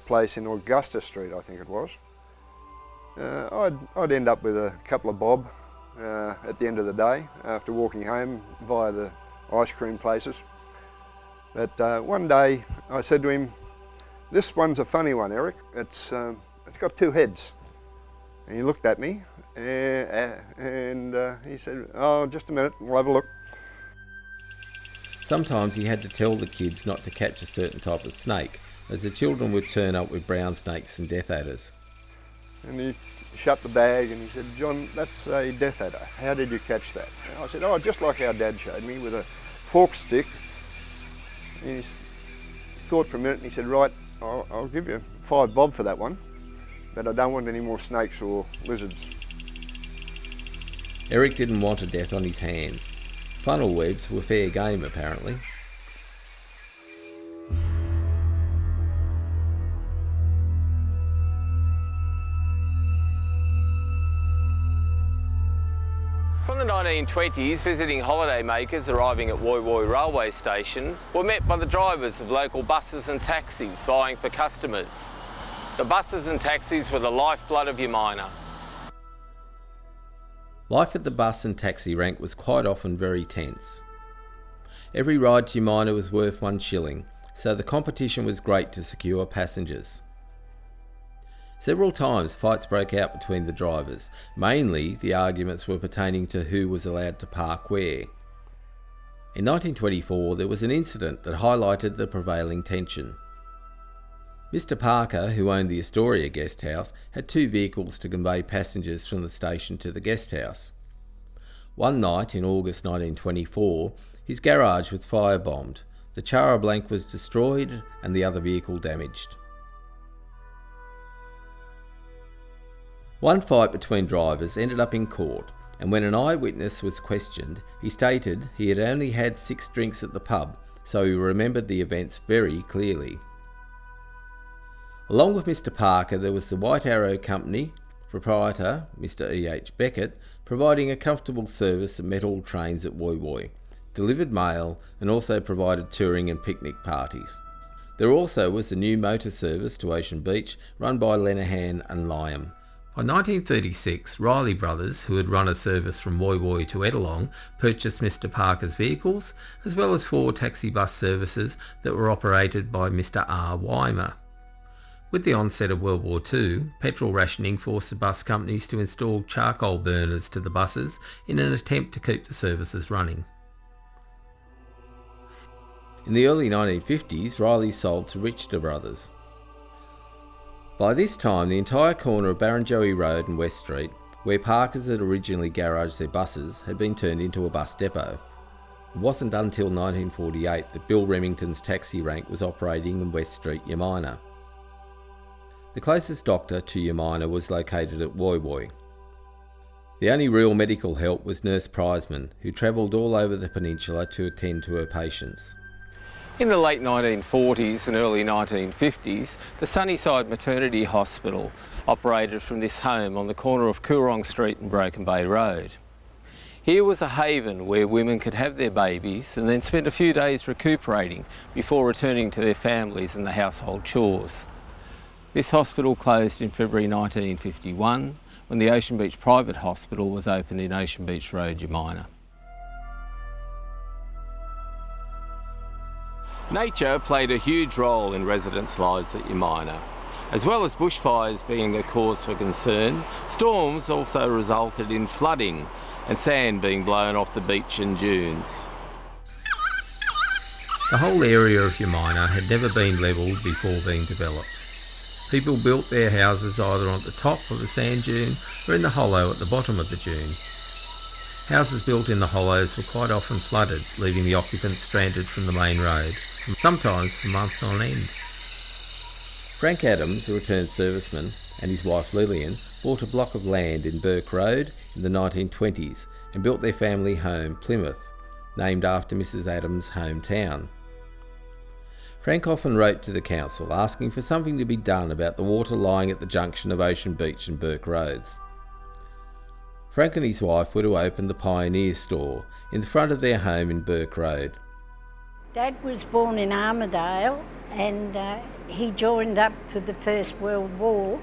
place in Augusta Street, I think it was. I'd end up with a couple of bob at the end of the day after walking home via the ice cream places. But one day I said to him, "This one's a funny one, Eric. It's got two heads." And he looked at me and he said, "Oh, just a minute, we'll have a look." Sometimes he had to tell the kids not to catch a certain type of snake, as the children would turn up with brown snakes and death adders. And he shut the bag and he said, "John, that's a death adder. How did you catch that?" And I said, "Oh, just like our dad showed me, with a fork stick." And he thought for a minute and he said, "Right, I'll give you 5 bob for that one, but I don't want any more snakes or lizards." Eric didn't want a death on his hands. Funnel webs were fair game, apparently. From the 1920s, visiting holidaymakers arriving at Woy Woy railway station were met by the drivers of local buses and taxis vying for customers. The buses and taxis were the lifeblood of Umina. Life at the bus and taxi rank was quite often very tense. Every ride to Umina was worth 1 shilling, so the competition was great to secure passengers. Several times fights broke out between the drivers. Mainly, the arguments were pertaining to who was allowed to park where. In 1924, there was an incident that highlighted the prevailing tension. Mr. Parker, who owned the Astoria guest house, had 2 vehicles to convey passengers from the station to the guest house. One night in August 1924, his garage was firebombed, the Chara Blank was destroyed and the other vehicle damaged. One fight between drivers ended up in court, and when an eyewitness was questioned, he stated he had only had 6 drinks at the pub, so he remembered the events very clearly. Along with Mr. Parker, there was the White Arrow Company, proprietor Mr. E.H. Beckett, providing a comfortable service that met all trains at Woy Woy, delivered mail and also provided touring and picnic parties. There also was the new motor service to Ocean Beach run by Lenihan and Lyam. By 1936, Riley Brothers, who had run a service from Woy Woy to Edelong, purchased Mr. Parker's vehicles, as well as 4 taxi bus services that were operated by Mr. R. Weimer. With the onset of World War II, petrol rationing forced the bus companies to install charcoal burners to the buses in an attempt to keep the services running. In the early 1950s, Riley sold to Richter Brothers. By this time, the entire corner of Barrenjoey Road and West Street, where parkers had originally garaged their buses, had been turned into a bus depot. It wasn't until 1948 that Bill Remington's taxi rank was operating in West Street, Umina. The closest doctor to Umina was located at Woy Woy. The only real medical help was Nurse Prizeman, who travelled all over the peninsula to attend to her patients. In the late 1940s and early 1950s, the Sunnyside Maternity Hospital operated from this home on the corner of Coorong Street and Broken Bay Road. Here was a haven where women could have their babies and then spend a few days recuperating before returning to their families and the household chores. This hospital closed in February 1951 when the Ocean Beach Private Hospital was opened in Ocean Beach Road, Umina. Nature played a huge role in residents' lives at Umina. As well as bushfires being a cause for concern, storms also resulted in flooding and sand being blown off the beach and dunes. The whole area of Umina had never been levelled before being developed. People built their houses either on the top of the sand dune or in the hollow at the bottom of the dune. Houses built in the hollows were quite often flooded, leaving the occupants stranded from the main road, sometimes for months on end. Frank Adams, a returned serviceman, and his wife Lillian bought a block of land in Burke Road in the 1920s and built their family home, Plymouth, named after Mrs. Adams' hometown. Frank often wrote to the council asking for something to be done about the water lying at the junction of Ocean Beach and Burke Roads. Frank and his wife were to open the Pioneer store in the front of their home in Burke Road. Dad was born in Armidale and he joined up for the First World War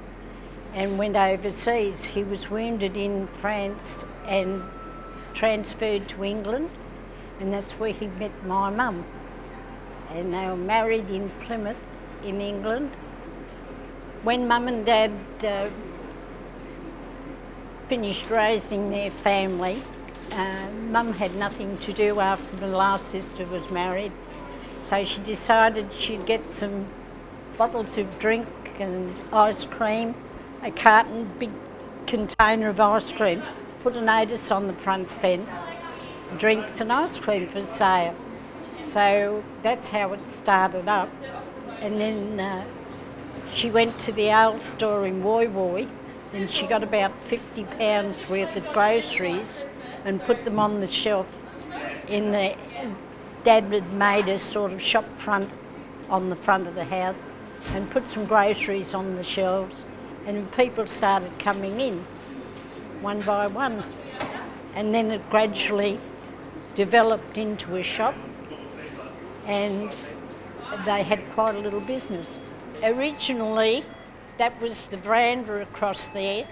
and went overseas. He was wounded in France and transferred to England, and that's where he met my mum. And they were married in Plymouth in England. When Mum and Dad finished raising their family, Mum had nothing to do after the last sister was married, so she decided she'd get some bottles of drink and ice cream, a carton, big container of ice cream, put a notice on the front fence, drinks and ice cream for sale. So that's how it started up. And then she went to the ale store in Woy Woy and she got about £50 worth of groceries and put them on the shelf in the... Dad had made a sort of shop front on the front of the house and put some groceries on the shelves, and people started coming in one by one. And then it gradually developed into a shop and they had quite a little business. Originally, that was the veranda across there,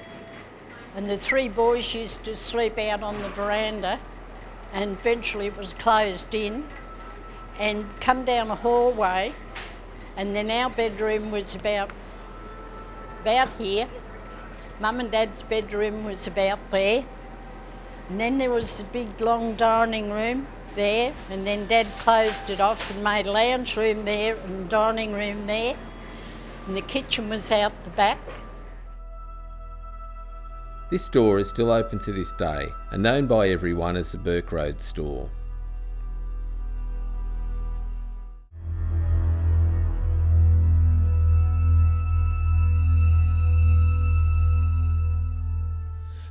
and the three boys used to sleep out on the veranda, and eventually it was closed in and come down a hallway, and then our bedroom was about here. Mum and Dad's bedroom was about there, and then there was a big long dining room there, and then Dad closed it off and made a lounge room there and a dining room there, and the kitchen was out the back. This store is still open to this day and known by everyone as the Burke Road store.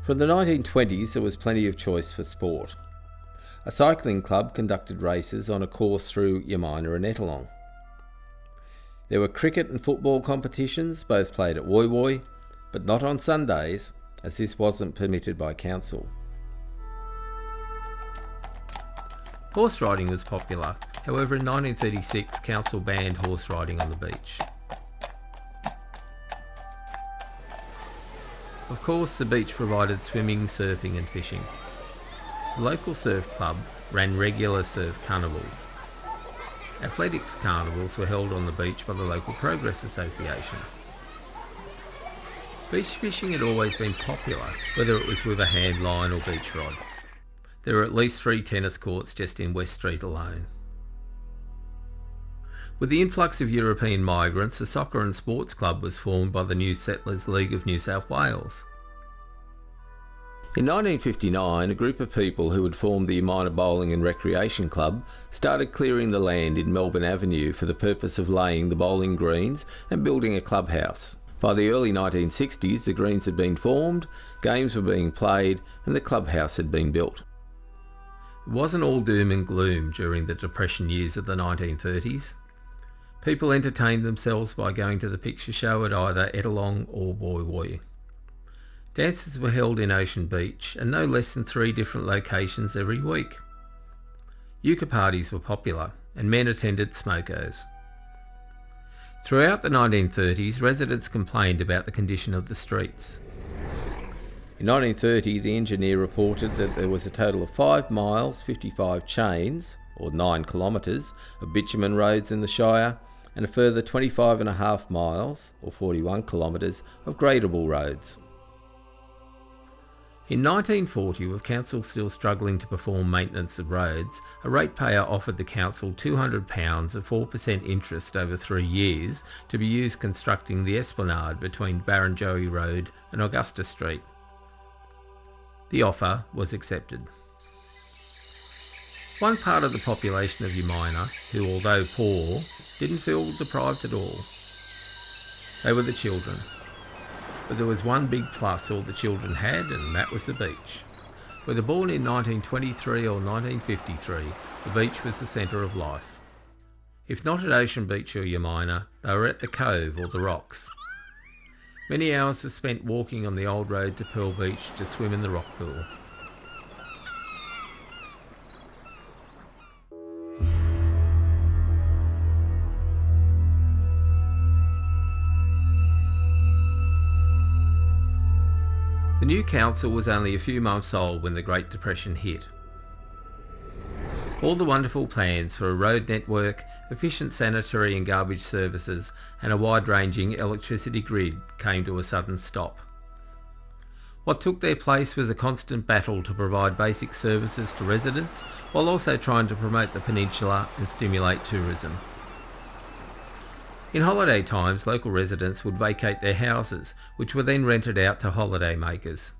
From the 1920s there was plenty of choice for sport. A cycling club conducted races on a course through Umina and Ettalong. There were cricket and football competitions, both played at Woy Woy, but not on Sundays, as this wasn't permitted by council. Horse riding was popular, however in 1936 council banned horse riding on the beach. Of course the beach provided swimming, surfing and fishing. The local surf club ran regular surf carnivals. Athletics carnivals were held on the beach by the local Progress Association. Beach fishing had always been popular, whether it was with a hand line or beach rod. There were at least 3 tennis courts just in West Street alone. With the influx of European migrants, a soccer and sports club was formed by the New Settlers League of New South Wales. In 1959, a group of people who had formed the Umina Bowling and Recreation Club started clearing the land in Melbourne Avenue for the purpose of laying the bowling greens and building a clubhouse. By the early 1960s, the greens had been formed, games were being played, and the clubhouse had been built. It wasn't all doom and gloom during the Depression years of the 1930s. People entertained themselves by going to the picture show at either Ettalong or Woy Woy. Dances were held in Ocean Beach and no less than 3 different locations every week. Euchre parties were popular and men attended smokos. Throughout the 1930s, residents complained about the condition of the streets. In 1930, the engineer reported that there was a total of 5 miles, 55 chains, or 9 kilometres, of bitumen roads in the Shire, and a further 25.5 miles, or 41 kilometres, of gradable roads. In 1940, with council still struggling to perform maintenance of roads, a ratepayer offered the council £200 at 4% interest over 3 years to be used constructing the esplanade between Barrenjoey Road and Augusta Street. The offer was accepted. One part of the population of Umina, who although poor, didn't feel deprived at all. They were the children. But there was one big plus all the children had, and that was the beach. Whether born in 1923 or 1953, the beach was the centre of life. If not at Ocean Beach or Umina, they were at the Cove or the Rocks. Many hours were spent walking on the old road to Pearl Beach to swim in the rock pool. The new council was only a few months old when the Great Depression hit. All the wonderful plans for a road network, efficient sanitary and garbage services, and a wide-ranging electricity grid came to a sudden stop. What took their place was a constant battle to provide basic services to residents, while also trying to promote the peninsula and stimulate tourism. In holiday times, local residents would vacate their houses, which were then rented out to holiday makers.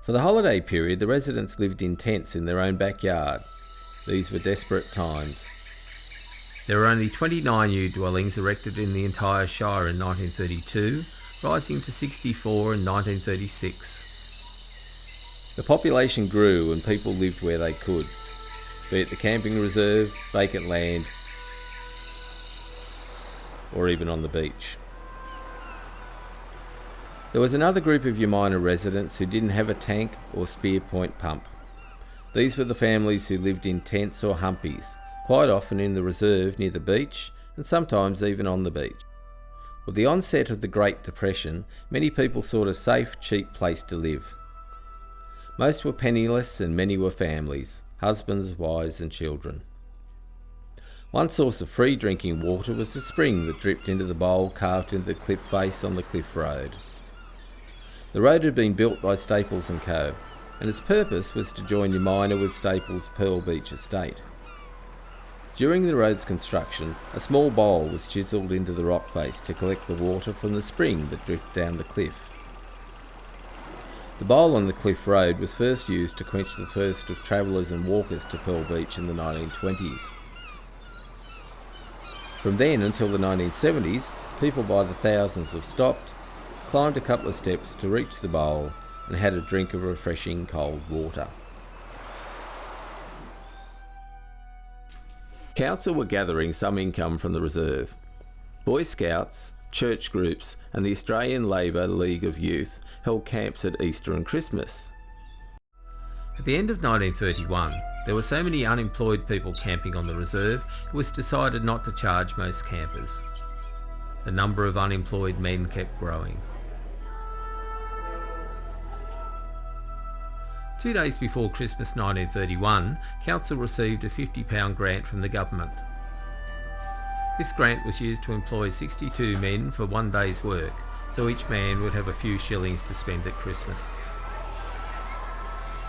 For the holiday period, the residents lived in tents in their own backyard. These were desperate times. There were only 29 new dwellings erected in the entire Shire in 1932, rising to 64 in 1936. The population grew and people lived where they could, be it the camping reserve, vacant land, or even on the beach. There was another group of Umina residents who didn't have a tank or spear point pump. These were the families who lived in tents or humpies, quite often in the reserve near the beach and sometimes even on the beach. With the onset of the Great Depression, many people sought a safe, cheap place to live. Most were penniless and many were families, husbands, wives and children. One source of free drinking water was the spring that dripped into the bowl carved into the cliff face on the cliff road. The road had been built by Staples & Co, and its purpose was to join Umina with Staples' Pearl Beach estate. During the road's construction, a small bowl was chiselled into the rock face to collect the water from the spring that drifted down the cliff. The bowl on the cliff road was first used to quench the thirst of travellers and walkers to Pearl Beach in the 1920s. From then until the 1970s, people by the thousands have stopped, climbed a couple of steps to reach the bowl and had a drink of refreshing cold water. Council were gathering some income from the reserve. Boy Scouts, church groups and the Australian Labor League of Youth held camps at Easter and Christmas. At the end of 1931, there were so many unemployed people camping on the reserve, it was decided not to charge most campers. The number of unemployed men kept growing. 2 days before Christmas 1931, Council received a £50 grant from the government. This grant was used to employ 62 men for 1 day's work, so each man would have a few shillings to spend at Christmas.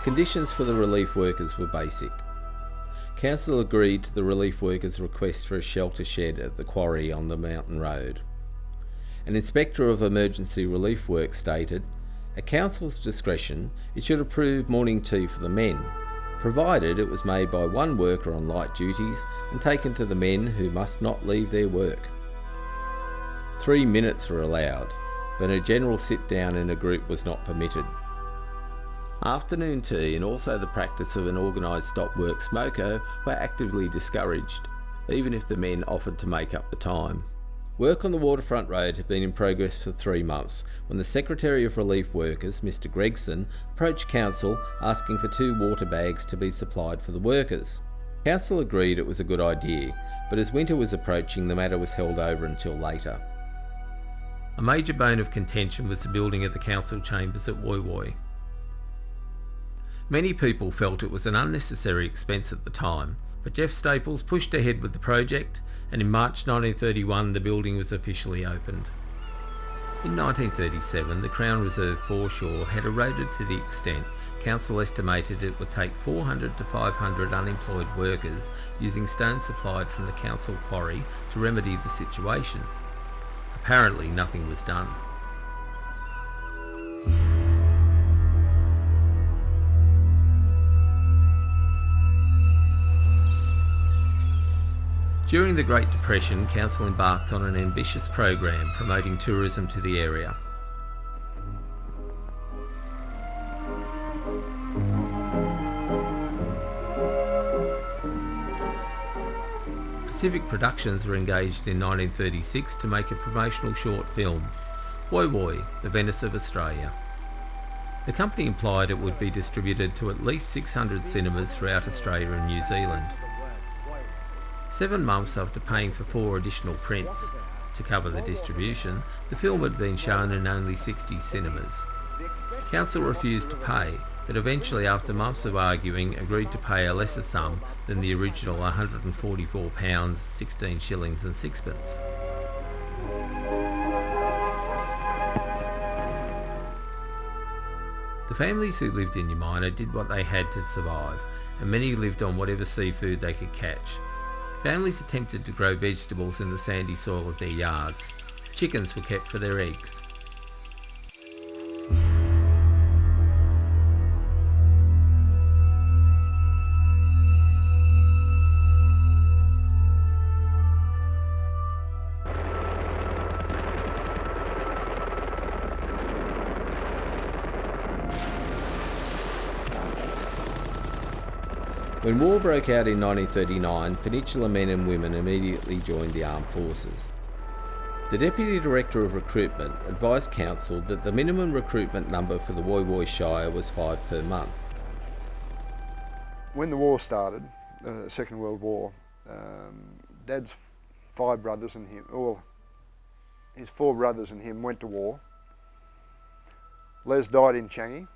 Conditions for the relief workers were basic. Council agreed to the relief workers' request for a shelter shed at the quarry on the mountain road. An inspector of emergency relief work stated, "At Council's discretion, it should approve morning tea for the men, provided it was made by one worker on light duties and taken to the men who must not leave their work." 3 minutes were allowed, but a general sit-down in a group was not permitted. Afternoon tea and also the practice of an organised stop-work smoker were actively discouraged, even if the men offered to make up the time. Work on the waterfront road had been in progress for 3 months when the Secretary of Relief Workers, Mr Gregson, approached Council asking for 2 water bags to be supplied for the workers. Council agreed it was a good idea, but as winter was approaching, the matter was held over until later. A major bone of contention was the building of the Council chambers at Woy Woy. Many people felt it was an unnecessary expense at the time, but Jeff Staples pushed ahead with the project, and in March 1931 the building was officially opened. In 1937 the Crown Reserve foreshore had eroded to the extent Council estimated it would take 400 to 500 unemployed workers using stone supplied from the Council quarry to remedy the situation. Apparently nothing was done. During the Great Depression, Council embarked on an ambitious program promoting tourism to the area. Pacific Productions were engaged in 1936 to make a promotional short film, Woy Woy, the Venice of Australia. The company implied it would be distributed to at least 600 cinemas throughout Australia and New Zealand. 7 months after paying for 4 additional prints to cover the distribution, the film had been shown in only 60 cinemas. Council refused to pay, but eventually, after months of arguing, agreed to pay a lesser sum than the original £144, 16 shillings and sixpence. The families who lived in Umina did what they had to survive, and many lived on whatever seafood they could catch. Families attempted to grow vegetables in the sandy soil of their yards. Chickens were kept for their eggs. When war broke out in 1939, Peninsula men and women immediately joined the armed forces. The Deputy Director of Recruitment advised Council that the minimum recruitment number for the Woy Woy Shire was 5 per month. When the war started, the Second World War, Dad's 5 brothers and him, or his 4 brothers and him went to war. Les died in Changi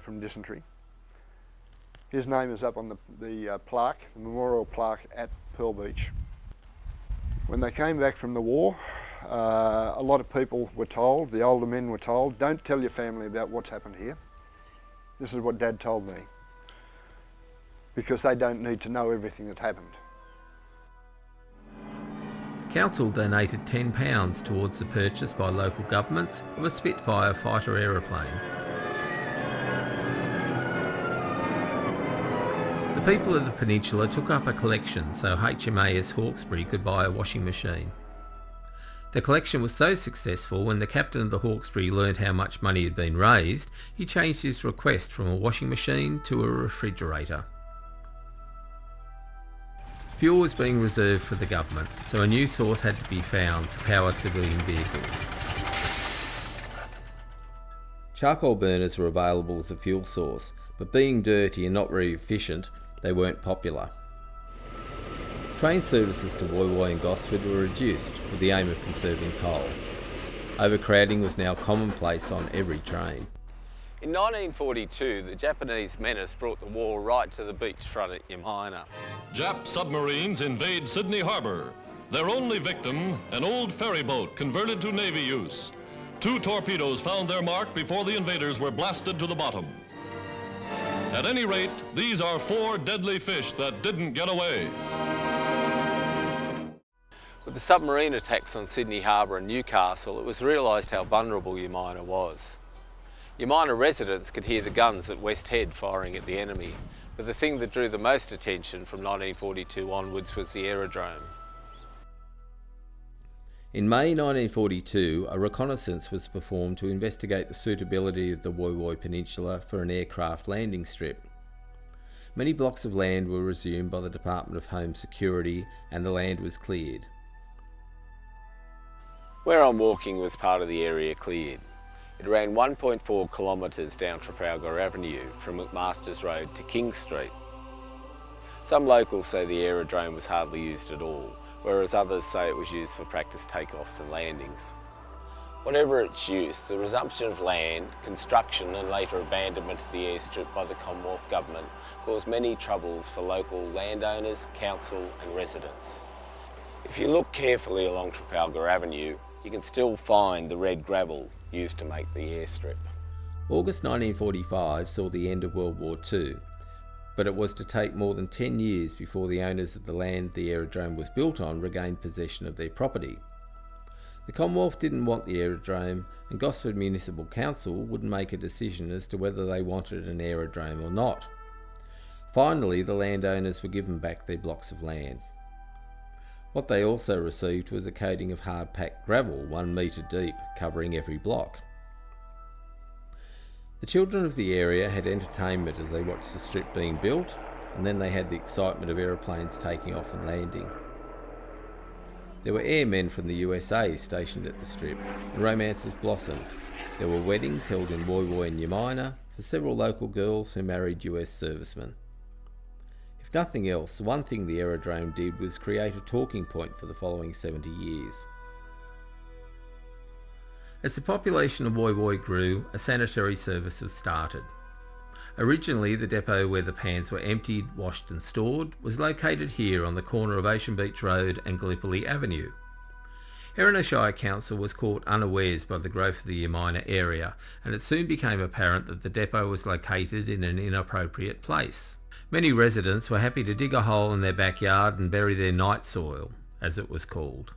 from dysentery. His name is up on the plaque, the memorial plaque at Pearl Beach. When they came back from the war, a lot of people were told, the older men were told, don't tell your family about what's happened here. This is what Dad told me, because they don't need to know everything that happened. Council donated £10 towards the purchase by local governments of a Spitfire fighter aeroplane. The people of the peninsula took up a collection so HMAS Hawkesbury could buy a washing machine. The collection was so successful, when the captain of the Hawkesbury learned how much money had been raised, he changed his request from a washing machine to a refrigerator. Fuel was being reserved for the government, so a new source had to be found to power civilian vehicles. Charcoal burners were available as a fuel source, but being dirty and not very efficient, they weren't popular. Train services to Woy Woy and Gosford were reduced with the aim of conserving coal. Overcrowding was now commonplace on every train. In 1942, the Japanese menace brought the war right to the beachfront at Umina. Jap submarines invade Sydney Harbour. Their only victim, an old ferry boat converted to Navy use. 2 torpedoes found their mark before the invaders were blasted to the bottom. At any rate, these are 4 deadly fish that didn't get away. With the submarine attacks on Sydney Harbour and Newcastle, it was realised how vulnerable Umina was. Umina residents could hear the guns at West Head firing at the enemy, but the thing that drew the most attention from 1942 onwards was the aerodrome. In May 1942, a reconnaissance was performed to investigate the suitability of the Woy Woy Peninsula for an aircraft landing strip. Many blocks of land were resumed by the Department of Home Security and the land was cleared. Where I'm walking was part of the area cleared. It ran 1.4 kilometres down Trafalgar Avenue from McMaster's Road to King Street. Some locals say the aerodrome was hardly used at all, whereas others say it was used for practice takeoffs and landings. Whatever its use, the resumption of land, construction and later abandonment of the airstrip by the Commonwealth Government caused many troubles for local landowners, council and residents. If you look carefully along Trafalgar Avenue, you can still find the red gravel used to make the airstrip. August 1945 saw the end of World War II, but it was to take more than 10 years before the owners of the land the aerodrome was built on regained possession of their property. The Commonwealth didn't want the aerodrome, and Gosford Municipal Council wouldn't make a decision as to whether they wanted an aerodrome or not. Finally, the landowners were given back their blocks of land. What they also received was a coating of hard-packed gravel 1 metre deep, covering every block. The children of the area had entertainment as they watched the strip being built, and then they had the excitement of aeroplanes taking off and landing. There were airmen from the USA stationed at the strip, and romances blossomed. There were weddings held in Woy Woy and Umina for several local girls who married US servicemen. If nothing else, the one thing the aerodrome did was create a talking point for the following 70 years. As the population of Woy Woy grew, a sanitary service was started. Originally, the depot where the pans were emptied, washed and stored was located here on the corner of Ocean Beach Road and Gallipoli Avenue. Erin Shire Council was caught unawares by the growth of the Umina area, and it soon became apparent that the depot was located in an inappropriate place. Many residents were happy to dig a hole in their backyard and bury their night soil, as it was called.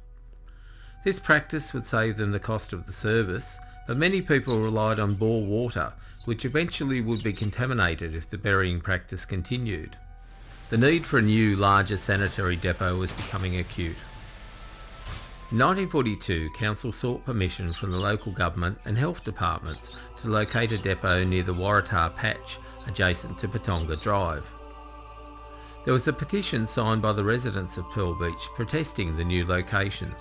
This practice would save them the cost of the service, but many people relied on bore water, which eventually would be contaminated if the burying practice continued. The need for a new, larger sanitary depot was becoming acute. In 1942, Council sought permission from the local government and health departments to locate a depot near the Waratah Patch, adjacent to Patonga Drive. There was a petition signed by the residents of Pearl Beach protesting the new location.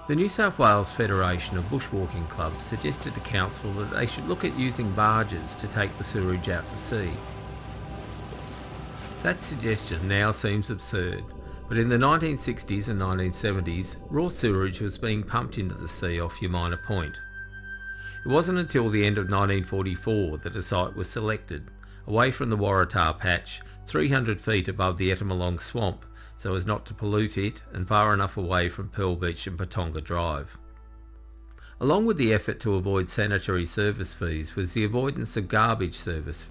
The New South Wales Federation of Bushwalking Clubs suggested to Council that they should look at using barges to take the sewerage out to sea. That suggestion now seems absurd, but in the 1960s and 1970s, raw sewerage was being pumped into the sea off Umina Point. It wasn't until the end of 1944 that a site was selected, away from the Waratah Patch, 300 feet above the Ettamolong Swamp, so as not to pollute it, and far enough away from Pearl Beach and Patonga Drive. Along with the effort to avoid sanitary service fees was the avoidance of garbage service.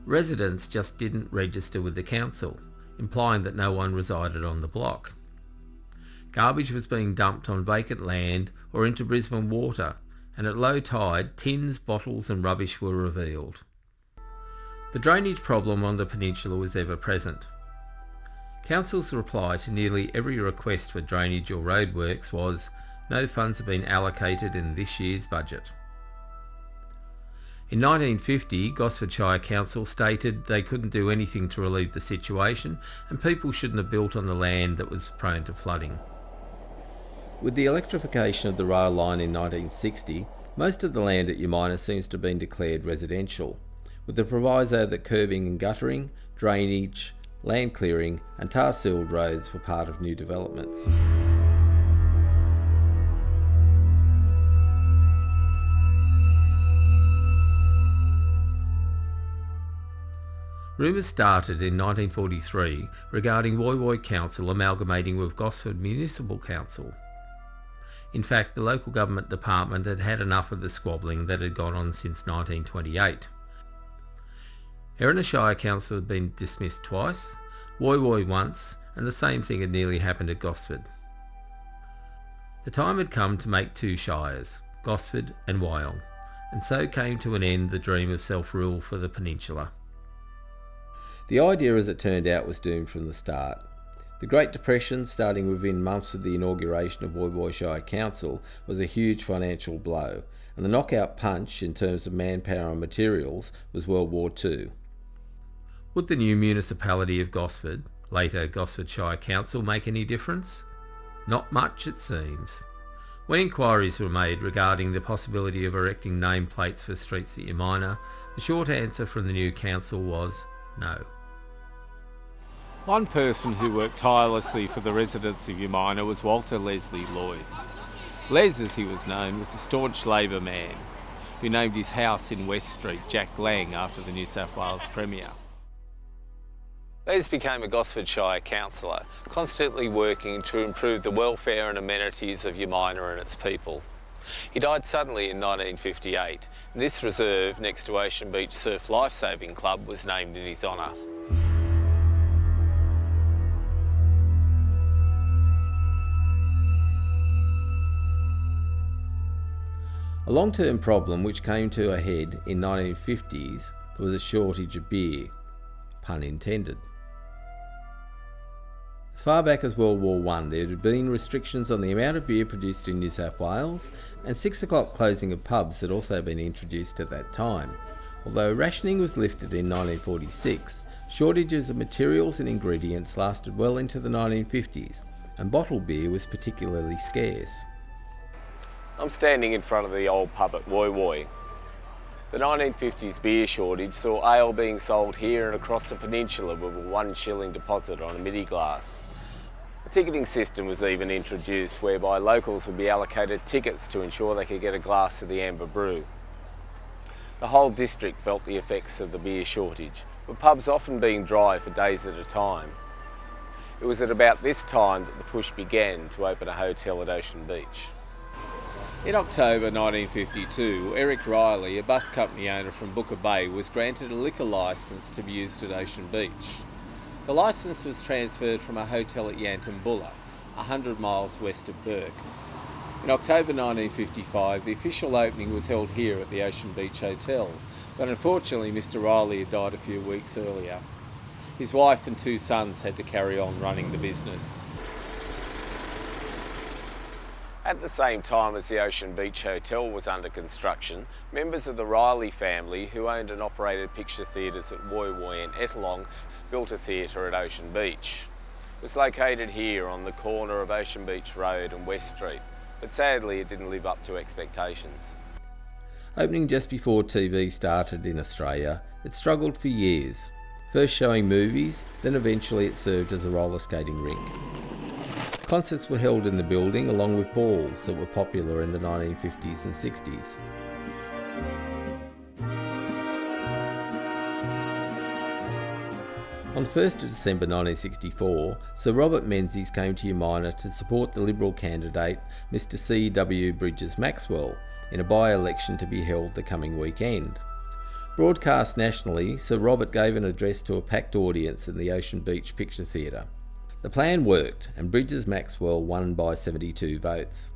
Residents just didn't register with the council, implying that no one resided on the block. Garbage was being dumped on vacant land or into Brisbane water, and at low tide, tins, bottles and rubbish were revealed. The drainage problem on the peninsula was ever present. Council's reply to nearly every request for drainage or roadworks was, "No funds have been allocated in this year's budget." In 1950, Gosford Shire Council stated they couldn't do anything to relieve the situation and people shouldn't have built on the land that was prone to flooding. With the electrification of the rail line in 1960, most of the land at Umina seems to have been declared residential, with the proviso that curbing and guttering, drainage, land clearing and tar-sealed roads were part of new developments. Rumours started in 1943 regarding Woy Woy Council amalgamating with Gosford Municipal Council. In fact, the local government department had had enough of the squabbling that had gone on since 1928. Erin Shire Council had been dismissed twice, Woy Woy once, and the same thing had nearly happened at Gosford. The time had come to make two shires, Gosford and Wyong, and so came to an end the dream of self-rule for the peninsula. The idea, as it turned out, was doomed from the start. The Great Depression, starting within months of the inauguration of Woy Woy Shire Council, was a huge financial blow, and the knockout punch in terms of manpower and materials was World War II. Would the new municipality of Gosford, later Gosford Shire Council, make any difference? Not much, it seems. When inquiries were made regarding the possibility of erecting nameplates for streets at Umina, the short answer from the new council was no. One person who worked tirelessly for the residents of Umina was Walter Leslie Lloyd. Les, as he was known, was a staunch Labor man who named his house in West Street Jack Lang after the New South Wales Premier. Les became a Gosford Shire councillor, constantly working to improve the welfare and amenities of Umina and its people. He died suddenly in 1958, and this reserve next to Ocean Beach Surf Lifesaving Club was named in his honour. A long-term problem which came to a head in 1950s was a shortage of beer, pun intended. As far back as World War I, there had been restrictions on the amount of beer produced in New South Wales, and 6 o'clock closing of pubs had also been introduced at that time. Although rationing was lifted in 1946, shortages of materials and ingredients lasted well into the 1950s, and bottled beer was particularly scarce. I'm standing in front of the old pub at Woy Woy. The 1950s beer shortage saw ale being sold here and across the peninsula with a 1 shilling deposit on a midi glass. A ticketing system was even introduced whereby locals would be allocated tickets to ensure they could get a glass of the amber brew. The whole district felt the effects of the beer shortage, with pubs often being dry for days at a time. It was at about this time that the push began to open a hotel at Ocean Beach. In October 1952, Eric Riley, a bus company owner from Booker Bay, was granted a liquor licence to be used at Ocean Beach. The licence was transferred from a hotel at Yantambulla, 100 miles west of Bourke. In October 1955, the official opening was held here at the Ocean Beach Hotel, but unfortunately Mr Riley had died a few weeks earlier. His wife and 2 sons had to carry on running the business. At the same time as the Ocean Beach Hotel was under construction, members of the Riley family, who owned and operated picture theatres at Woy Woy and Ettalong, built a theatre at Ocean Beach. It was located here on the corner of Ocean Beach Road and West Street, but sadly it didn't live up to expectations. Opening just before TV started in Australia, it struggled for years, first showing movies, then eventually it served as a roller skating rink. Concerts were held in the building along with balls that were popular in the 1950s and 60s. On the 1st of December 1964, Sir Robert Menzies came to Umina to support the Liberal candidate Mr C.W. Bridges Maxwell in a by-election to be held the coming weekend. Broadcast nationally, Sir Robert gave an address to a packed audience in the Ocean Beach Picture Theatre. The plan worked, and Bridges Maxwell won by 72 votes.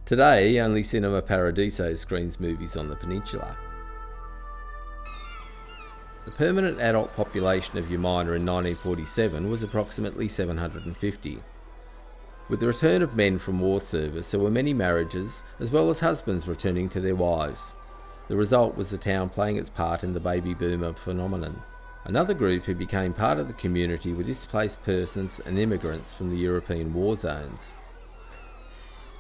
Today, only Cinema Paradiso screens movies on the peninsula. The permanent adult population of Umina in 1947 was approximately 750. With the return of men from war service, there were many marriages, as well as husbands returning to their wives. The result was the town playing its part in the baby boomer phenomenon. Another group who became part of the community were displaced persons and immigrants from the European war zones.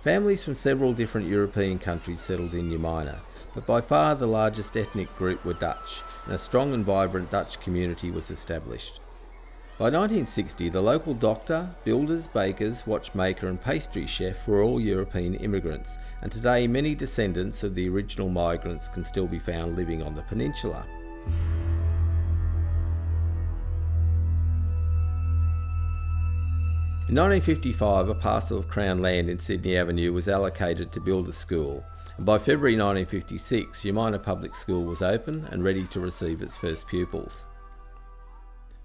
Families from several different European countries settled in Umina, but by far the largest ethnic group were Dutch, and a strong and vibrant Dutch community was established. By 1960, the local doctor, builders, bakers, watchmaker and pastry chef were all European immigrants, and today many descendants of the original migrants can still be found living on the peninsula. In 1955, a parcel of Crown land in Sydney Avenue was allocated to build a school, and by February 1956, Umina Public School was open and ready to receive its first pupils.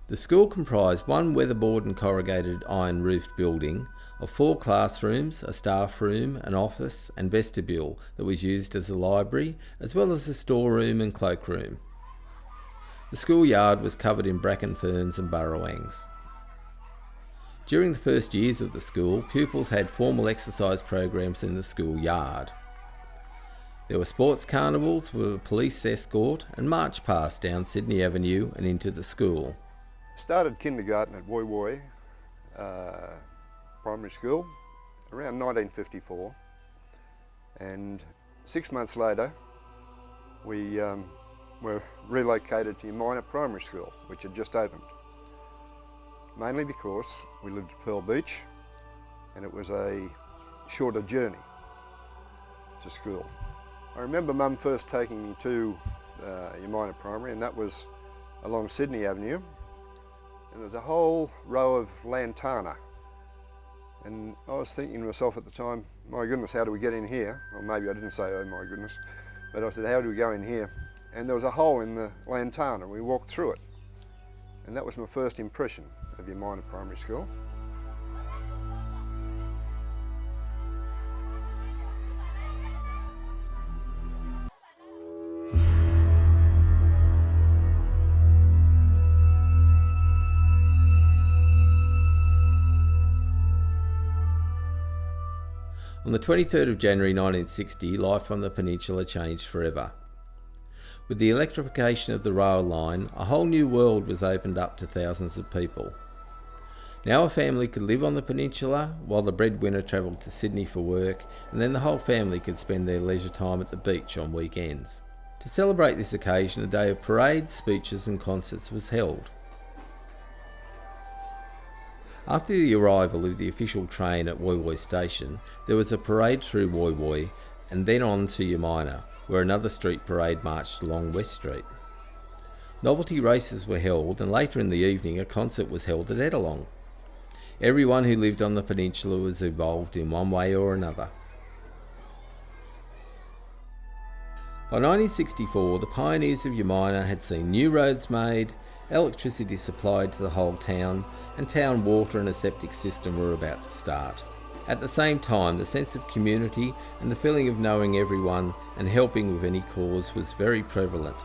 The school comprised one weatherboard and corrugated iron roofed building of 4 classrooms, a staff room, an office and vestibule that was used as a library, as well as a storeroom and cloakroom. The schoolyard was covered in bracken ferns and burrowangs. During the first years of the school, pupils had formal exercise programs in the schoolyard. There were sports carnivals with a police escort and march past down Sydney Avenue and into the school. Started kindergarten at Woy Woy Primary School around 1954, and 6 months later we were relocated to Umina Primary School, which had just opened. Mainly because we lived at Pearl Beach and it was a shorter journey to school. I remember Mum first taking me to Umina Primary, and that was along Sydney Avenue, and there's a whole row of lantana, and I was thinking to myself at the time, my goodness, how do we get in here? Or maybe I didn't say, oh my goodness, but I said, how do we go in here? And there was a hole in the lantana and we walked through it, and that was my first impression of Umina Primary School. On the 23rd of January 1960, life on the peninsula changed forever. With the electrification of the rail line, a whole new world was opened up to thousands of people. Now a family could live on the peninsula while the breadwinner travelled to Sydney for work, and then the whole family could spend their leisure time at the beach on weekends. To celebrate this occasion, a day of parades, speeches and concerts was held. After the arrival of the official train at Woy Woy Station, there was a parade through Woy Woy and then on to Umina, where another street parade marched along West Street. Novelty races were held, and later in the evening a concert was held at Ettalong. Everyone who lived on the peninsula was involved in one way or another. By 1964, the pioneers of Umina had seen new roads made, electricity supplied to the whole town, and town water and a septic system were about to start. At the same time, the sense of community and the feeling of knowing everyone and helping with any cause was very prevalent.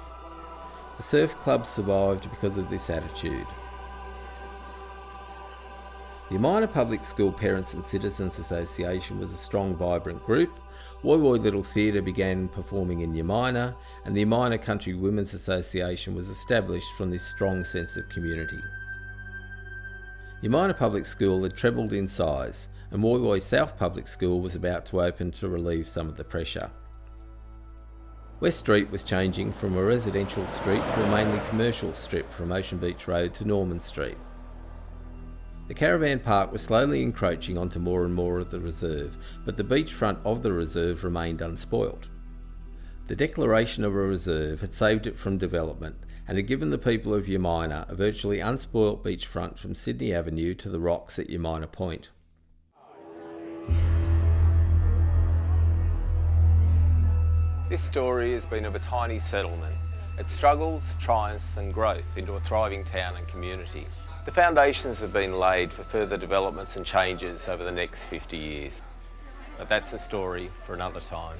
The surf club survived because of this attitude. The Umina Public School Parents and Citizens Association was a strong, vibrant group. Woy Woy Little Theatre began performing in Umina, and the Umina Country Women's Association was established from this strong sense of community. Umina Public School had trebled in size, and Woy Woy South Public School was about to open to relieve some of the pressure. West Street was changing from a residential street to a mainly commercial strip from Ocean Beach Road to Norman Street. The caravan park was slowly encroaching onto more and more of the reserve, but the beachfront of the reserve remained unspoilt. The declaration of a reserve had saved it from development and had given the people of Umina a virtually unspoilt beachfront from Sydney Avenue to the rocks at Umina Point. This story has been of a tiny settlement, its struggles, triumphs and growth into a thriving town and community. The foundations have been laid for further developments and changes over the next 50 years. But that's a story for another time.